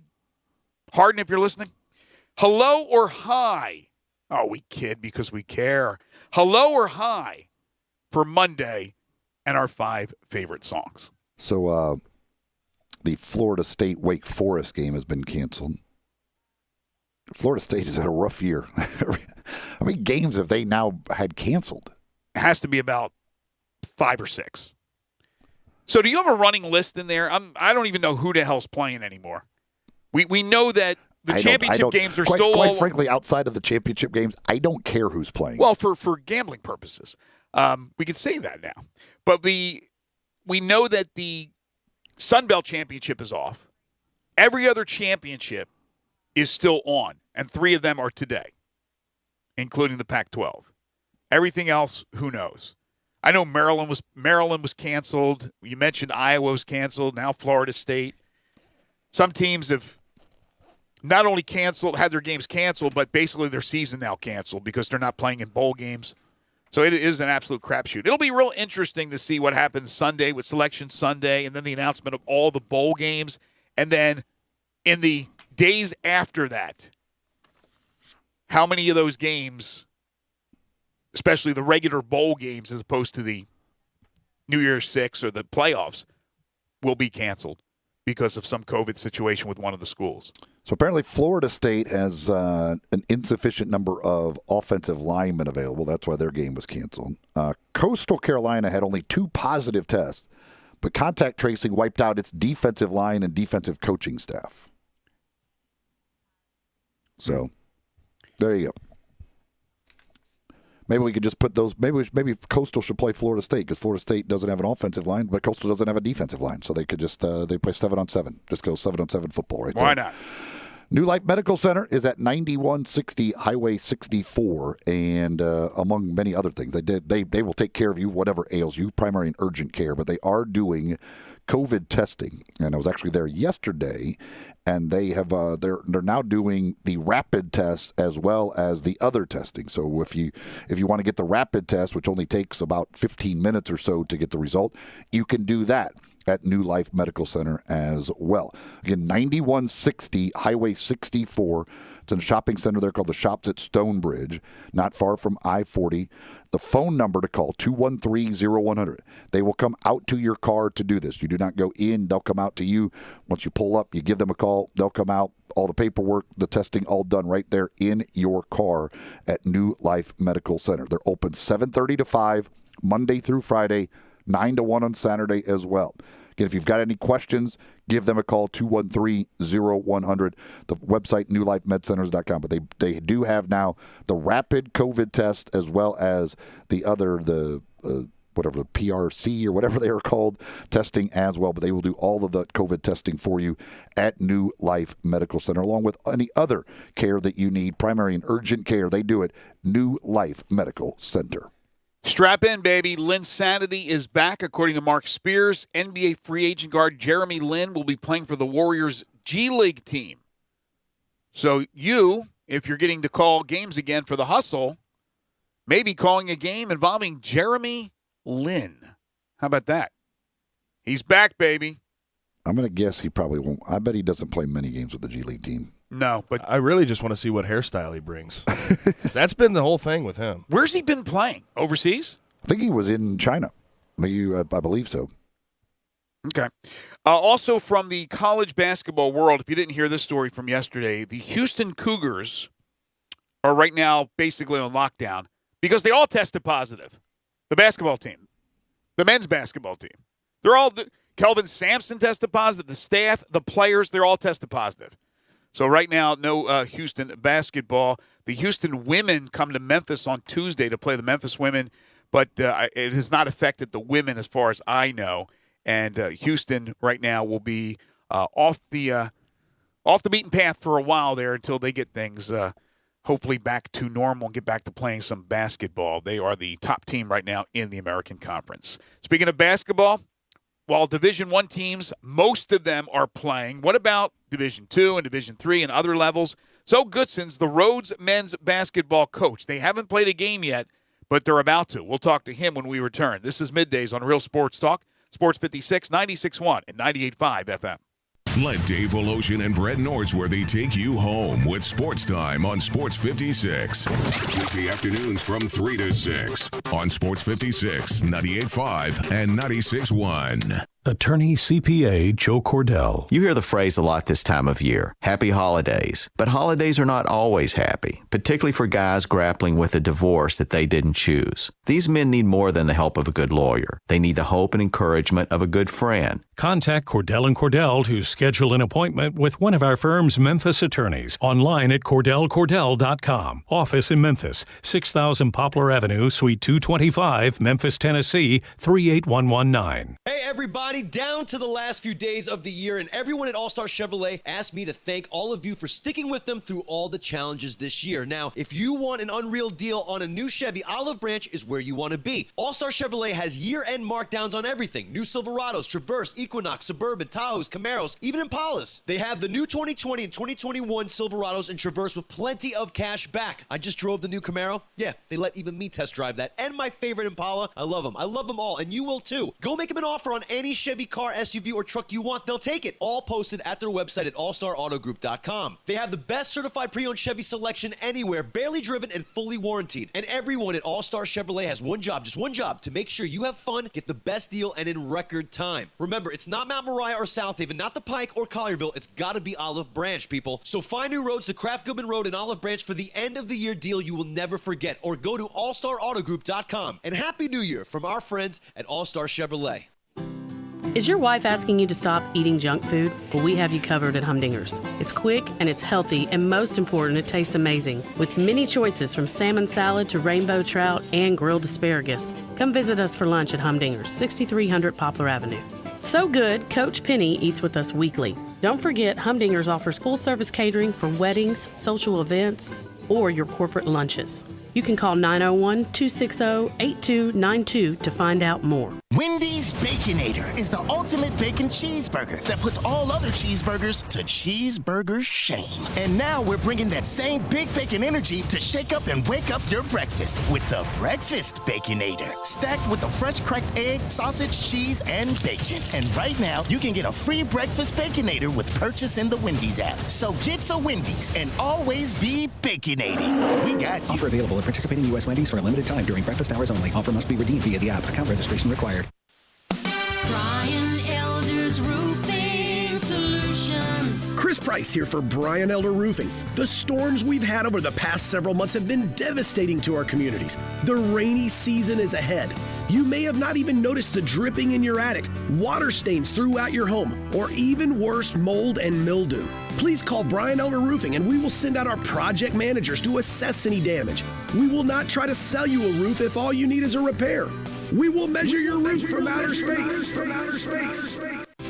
Harden, if you're listening. Hello or hi? Oh, we kid because we care. Hello or hi for Monday and our 5 favorite songs. So the Florida State Wake Forest game has been canceled. Florida State has had a rough year. How many games have they now had canceled? It has to be about 5 or 6. So do you have a running list in there? I don't even know who the hell's playing anymore. We know that the championship games are still quite frankly, outside of the championship games, I don't care who's playing. Well, for gambling purposes, we can say that now. But we know that the Sun Belt Championship is off. Every other championship is still on, and 3 of them are today, including the Pac-12. Everything else, who knows? I know Maryland was canceled. You mentioned Iowa was canceled. Now Florida State. Some teams have not only had their games canceled, but basically their season now canceled because they're not playing in bowl games. So it is an absolute crapshoot. It'll be real interesting to see what happens Sunday with Selection Sunday and then the announcement of all the bowl games. And then in the days after that, how many of those games, especially the regular bowl games as opposed to the New Year's Six or the playoffs, will be canceled because of some COVID situation with one of the schools. So apparently Florida State has an insufficient number of offensive linemen available. That's why their game was canceled. Coastal Carolina had only 2 positive tests, but contact tracing wiped out its defensive line and defensive coaching staff. So there you go. Maybe we could just put those. Maybe Coastal should play Florida State because Florida State doesn't have an offensive line, but Coastal doesn't have a defensive line, so they could just they play 7-on-7. Just go 7-on-7 football right there. Why not? New Life Medical Center is at 9160 Highway 64, and among many other things, they will take care of you, whatever ails you, primary and urgent care. But they are doing COVID testing, and I was actually there yesterday, and they have they're now doing the rapid test as well as the other testing. So if you want to get the rapid test, which only takes about 15 minutes or so to get the result, you can do that at New Life Medical Center as well. Again, 9160 Highway 64. It's in a shopping center there called the Shops at Stonebridge, not far from I-40. The phone number to call, 213-0100. They will come out to your car to do this. You do not go in. They'll come out to you. Once you pull up, you give them a call. They'll come out. All the paperwork, the testing, all done right there in your car at New Life Medical Center. They're open 7:30 to 5, Monday through Friday, 9 to 1 on Saturday as well. Again, if you've got any questions, give them a call, 213-0100. The website, newlifemedcenters.com. But they do have now the rapid COVID test as well as the other, the PRC or whatever they are called, testing as well. But they will do all of the COVID testing for you at New Life Medical Center, along with any other care that you need, primary and urgent care. They do it, New Life Medical Center. Strap in, baby. Linsanity is back, according to Mark Spears. NBA free agent guard Jeremy Lin will be playing for the Warriors G League team. So you, if you're getting to call games again for the Hustle, maybe calling a game involving Jeremy Lin. How about that? He's back, baby. I'm going to guess he probably won't. I bet he doesn't play many games with the G League team. No, but I really just want to see what hairstyle he brings. That's been the whole thing with him. Where's he been playing? Overseas? I think he was in China. I believe so. Okay. Also from the college basketball world, if you didn't hear this story from yesterday, the Houston Cougars are right now basically on lockdown because they all tested positive. The basketball team, the men's basketball team. They're all Kelvin Sampson tested positive. The staff, the players, they're all tested positive. So right now, no Houston basketball. The Houston women come to Memphis on Tuesday to play the Memphis women, but it has not affected the women as far as I know. And Houston right now will be off the beaten path for a while there until they get things hopefully back to normal and get back to playing some basketball. They are the top team right now in the American Conference. Speaking of basketball, while Division I teams, most of them are playing. What about Division II and Division III and other levels? So Goodson's the Rhodes men's basketball coach. They haven't played a game yet, but they're about to. We'll talk to him when we return. This is Middays on Real Sports Talk, Sports 56, 96.1 and 98.5 FM. Let Dave Voloshin and Brett Nordsworthy take you home with Sports Time on Sports 56. Weekday afternoons from 3 to 6 on Sports 56, 98.5 and 96.1. Attorney CPA Joe Cordell. You hear the phrase a lot this time of year, happy holidays. But holidays are not always happy, particularly for guys grappling with a divorce that they didn't choose. These men need more than the help of a good lawyer. They need the hope and encouragement of a good friend. Contact Cordell & Cordell to schedule an appointment with one of our firm's Memphis attorneys. Online at CordellCordell.com. Office in Memphis, 6000 Poplar Avenue, Suite 225, Memphis, Tennessee, 38119. Hey, everybody. Down to the last few days of the year, and everyone at All-Star Chevrolet asked me to thank all of you for sticking with them through all the challenges this year. Now, if you want an unreal deal on a new Chevy, Olive Branch is where you want to be. All-Star Chevrolet has year-end markdowns on everything. New Silverados, Traverse, Equinox, Suburban, Tahoes, Camaros, even Impalas. They have the new 2020 and 2021 Silverados and Traverse with plenty of cash back. I just drove the new Camaro. Yeah, they let even me test drive that. And my favorite Impala. I love them. I love them all, and you will too. Go make them an offer on any Chevy car, SUV, or truck you want. They'll take it. All posted at their website at allstarautogroup.com. They have the best certified pre-owned Chevy selection anywhere, barely driven and fully warranted. And everyone at All-Star Chevrolet has one job, just one job, to make sure you have fun, get the best deal, and in record time. Remember, it's not Mount Moriah or South Haven, not the Pike or Collierville. It's got to be Olive Branch, people. So find new roads to Kraft Goodman Road and Olive Branch for the end of the year deal you will never forget. Or go to allstarautogroup.com. And Happy New Year from our friends at All-Star Chevrolet. Is your wife asking you to stop eating junk food? Well, we have you covered at Humdinger's. It's quick and it's healthy, and most important, it tastes amazing. With many choices from salmon salad to rainbow trout and grilled asparagus. Come visit us for lunch at Humdinger's, 6300 Poplar Avenue. So good, Coach Penny eats with us weekly. Don't forget, Humdinger's offers full-service catering for weddings, social events, or your corporate lunches. You can call 901-260-8292 to find out more. Wendy's Baconator is the ultimate bacon cheeseburger that puts all other cheeseburgers to cheeseburger shame. And now we're bringing that same big bacon energy to shake up and wake up your breakfast with the Breakfast Baconator. Stacked with the fresh cracked egg, sausage, cheese, and bacon. And right now, you can get a free Breakfast Baconator with purchase in the Wendy's app. So get to Wendy's and always be baconating. We got you. Offer available at participating U.S. Wendy's for a limited time during breakfast hours only. Offer must be redeemed via the app. Account registration required. Brian Elder's Roofing Solutions. Chris Price here for Brian Elder Roofing. The storms we've had over the past several months have been devastating to our communities. The rainy season is ahead. You may have not even noticed the dripping in your attic, water stains throughout your home, or even worse, mold and mildew. Please call Brian Elder Roofing and we will send out our project managers to assess any damage. We will not try to sell you a roof if all you need is a repair. We will measure your roof from outer space.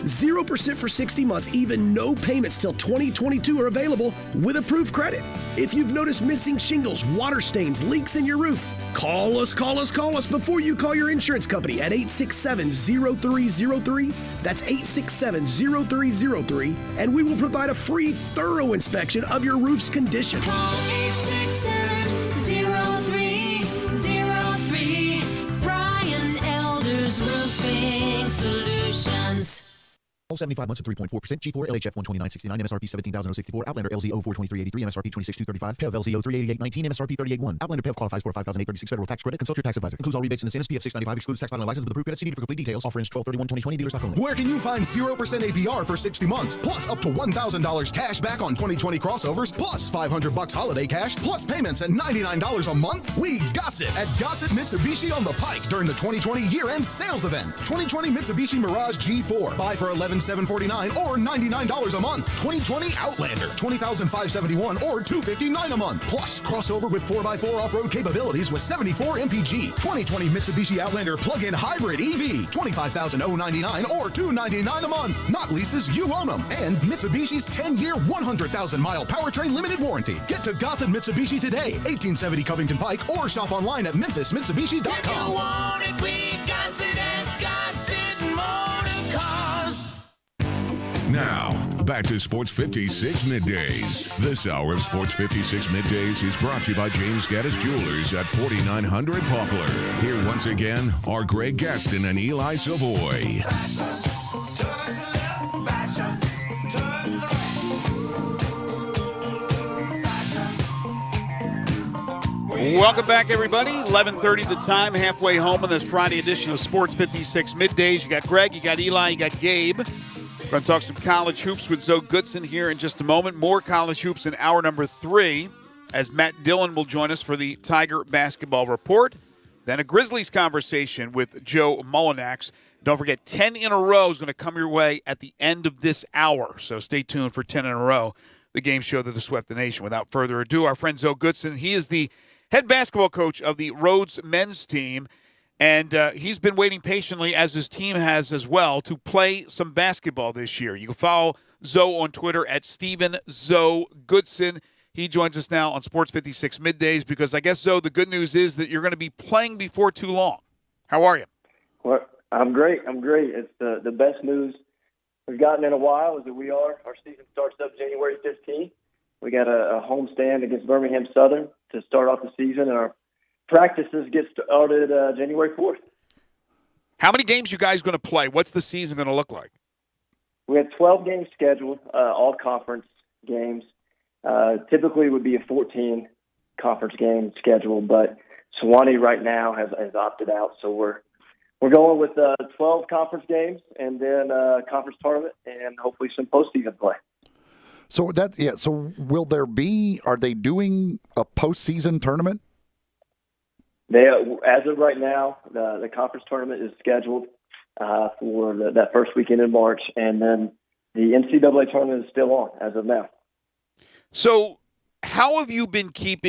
0% for 60 months, even no payments till 2022 are available with approved credit. If you've noticed missing shingles, water stains, leaks in your roof, call us before you call your insurance company at 867-0303. That's 867-0303, and we will provide a free, thorough inspection of your roof's condition. Call 867-0303. Brian Elder's Roofing Solutions. 75 months at 3.4%. G4 LHF 129.69. MSRP 17,064. Outlander LZO 423.83. MSRP 26,235. PEV LZO 388.19. MSRP 38.1. Outlander PEV qualifies for a 5,836 federal tax credit. Consult your tax advisor. Includes all rebates in the SPF 695. Excludes tax filing license with approved credit. See for complete details. Offer ends 12/31/2020. Dealer stock only. Where can you find 0% APR for 60 months, plus up to $1,000 cash back on 2020 crossovers, plus $500 holiday cash, plus payments at $99 a month? We gossip at Gossip Mitsubishi on the Pike during the 2020 year-end sales event. 2020 Mitsubishi Mirage G4. Buy for $11,749 or $99 a month. 2020 Outlander. $20,571 or $259 a month. Plus crossover with 4x4 off-road capabilities with 74 mpg. 2020 Mitsubishi Outlander plug-in hybrid EV. $25,099 or $299 a month. Not leases, you own them. And Mitsubishi's 10-year, 100,000-mile powertrain limited warranty. Get to Gossett Mitsubishi today, 1870 Covington Pike, or shop online at memphismitsubishi.com. If you want it, we got it at Gossett Motor Cars. Now, back to Sports 56 Middays. This hour of Sports 56 Middays is brought to you by James Gaddis Jewelers at 4900 Poplar. Here once again are Greg Gaston and Eli Savoy. Welcome back, everybody. 11:30 the time, halfway home on this Friday edition of Sports 56 Middays. You got Greg, you got Eli, you got Gabe. We're going to talk some college hoops with Zoe Goodson here in just a moment. More college hoops in hour number 3 as Matt Dillon will join us for the Tiger Basketball Report. Then a Grizzlies conversation with Joe Mullinax. Don't forget, 10 in a row is going to come your way at the end of this hour. So stay tuned for 10 in a row, the game show that has swept the nation. Without further ado, our friend Zoe Goodson, he is the head basketball coach of the Rhodes men's team. And he's been waiting patiently, as his team has as well, to play some basketball this year. You can follow Zoe on Twitter at Stephen Zoe Goodson. He joins us now on Sports 56 Middays because I guess, Zoe, the good news is that you're going to be playing before too long. How are you? Well, I'm great. It's the best news we've gotten in a while is that our season starts up January 15th. We got a homestand against Birmingham Southern to start off the season, and our practices get started January 4th. How many games you guys going to play? What's the season going to look like? We have 12 games scheduled, all conference games. Typically would be a 14 conference game schedule, but Sewanee right now has opted out, so we're going with 12 conference games and then a conference tournament and hopefully some postseason play. So So are they doing a postseason tournament? As of right now, the conference tournament is scheduled for that first weekend in March. And then the NCAA tournament is still on as of now. So how have you been keeping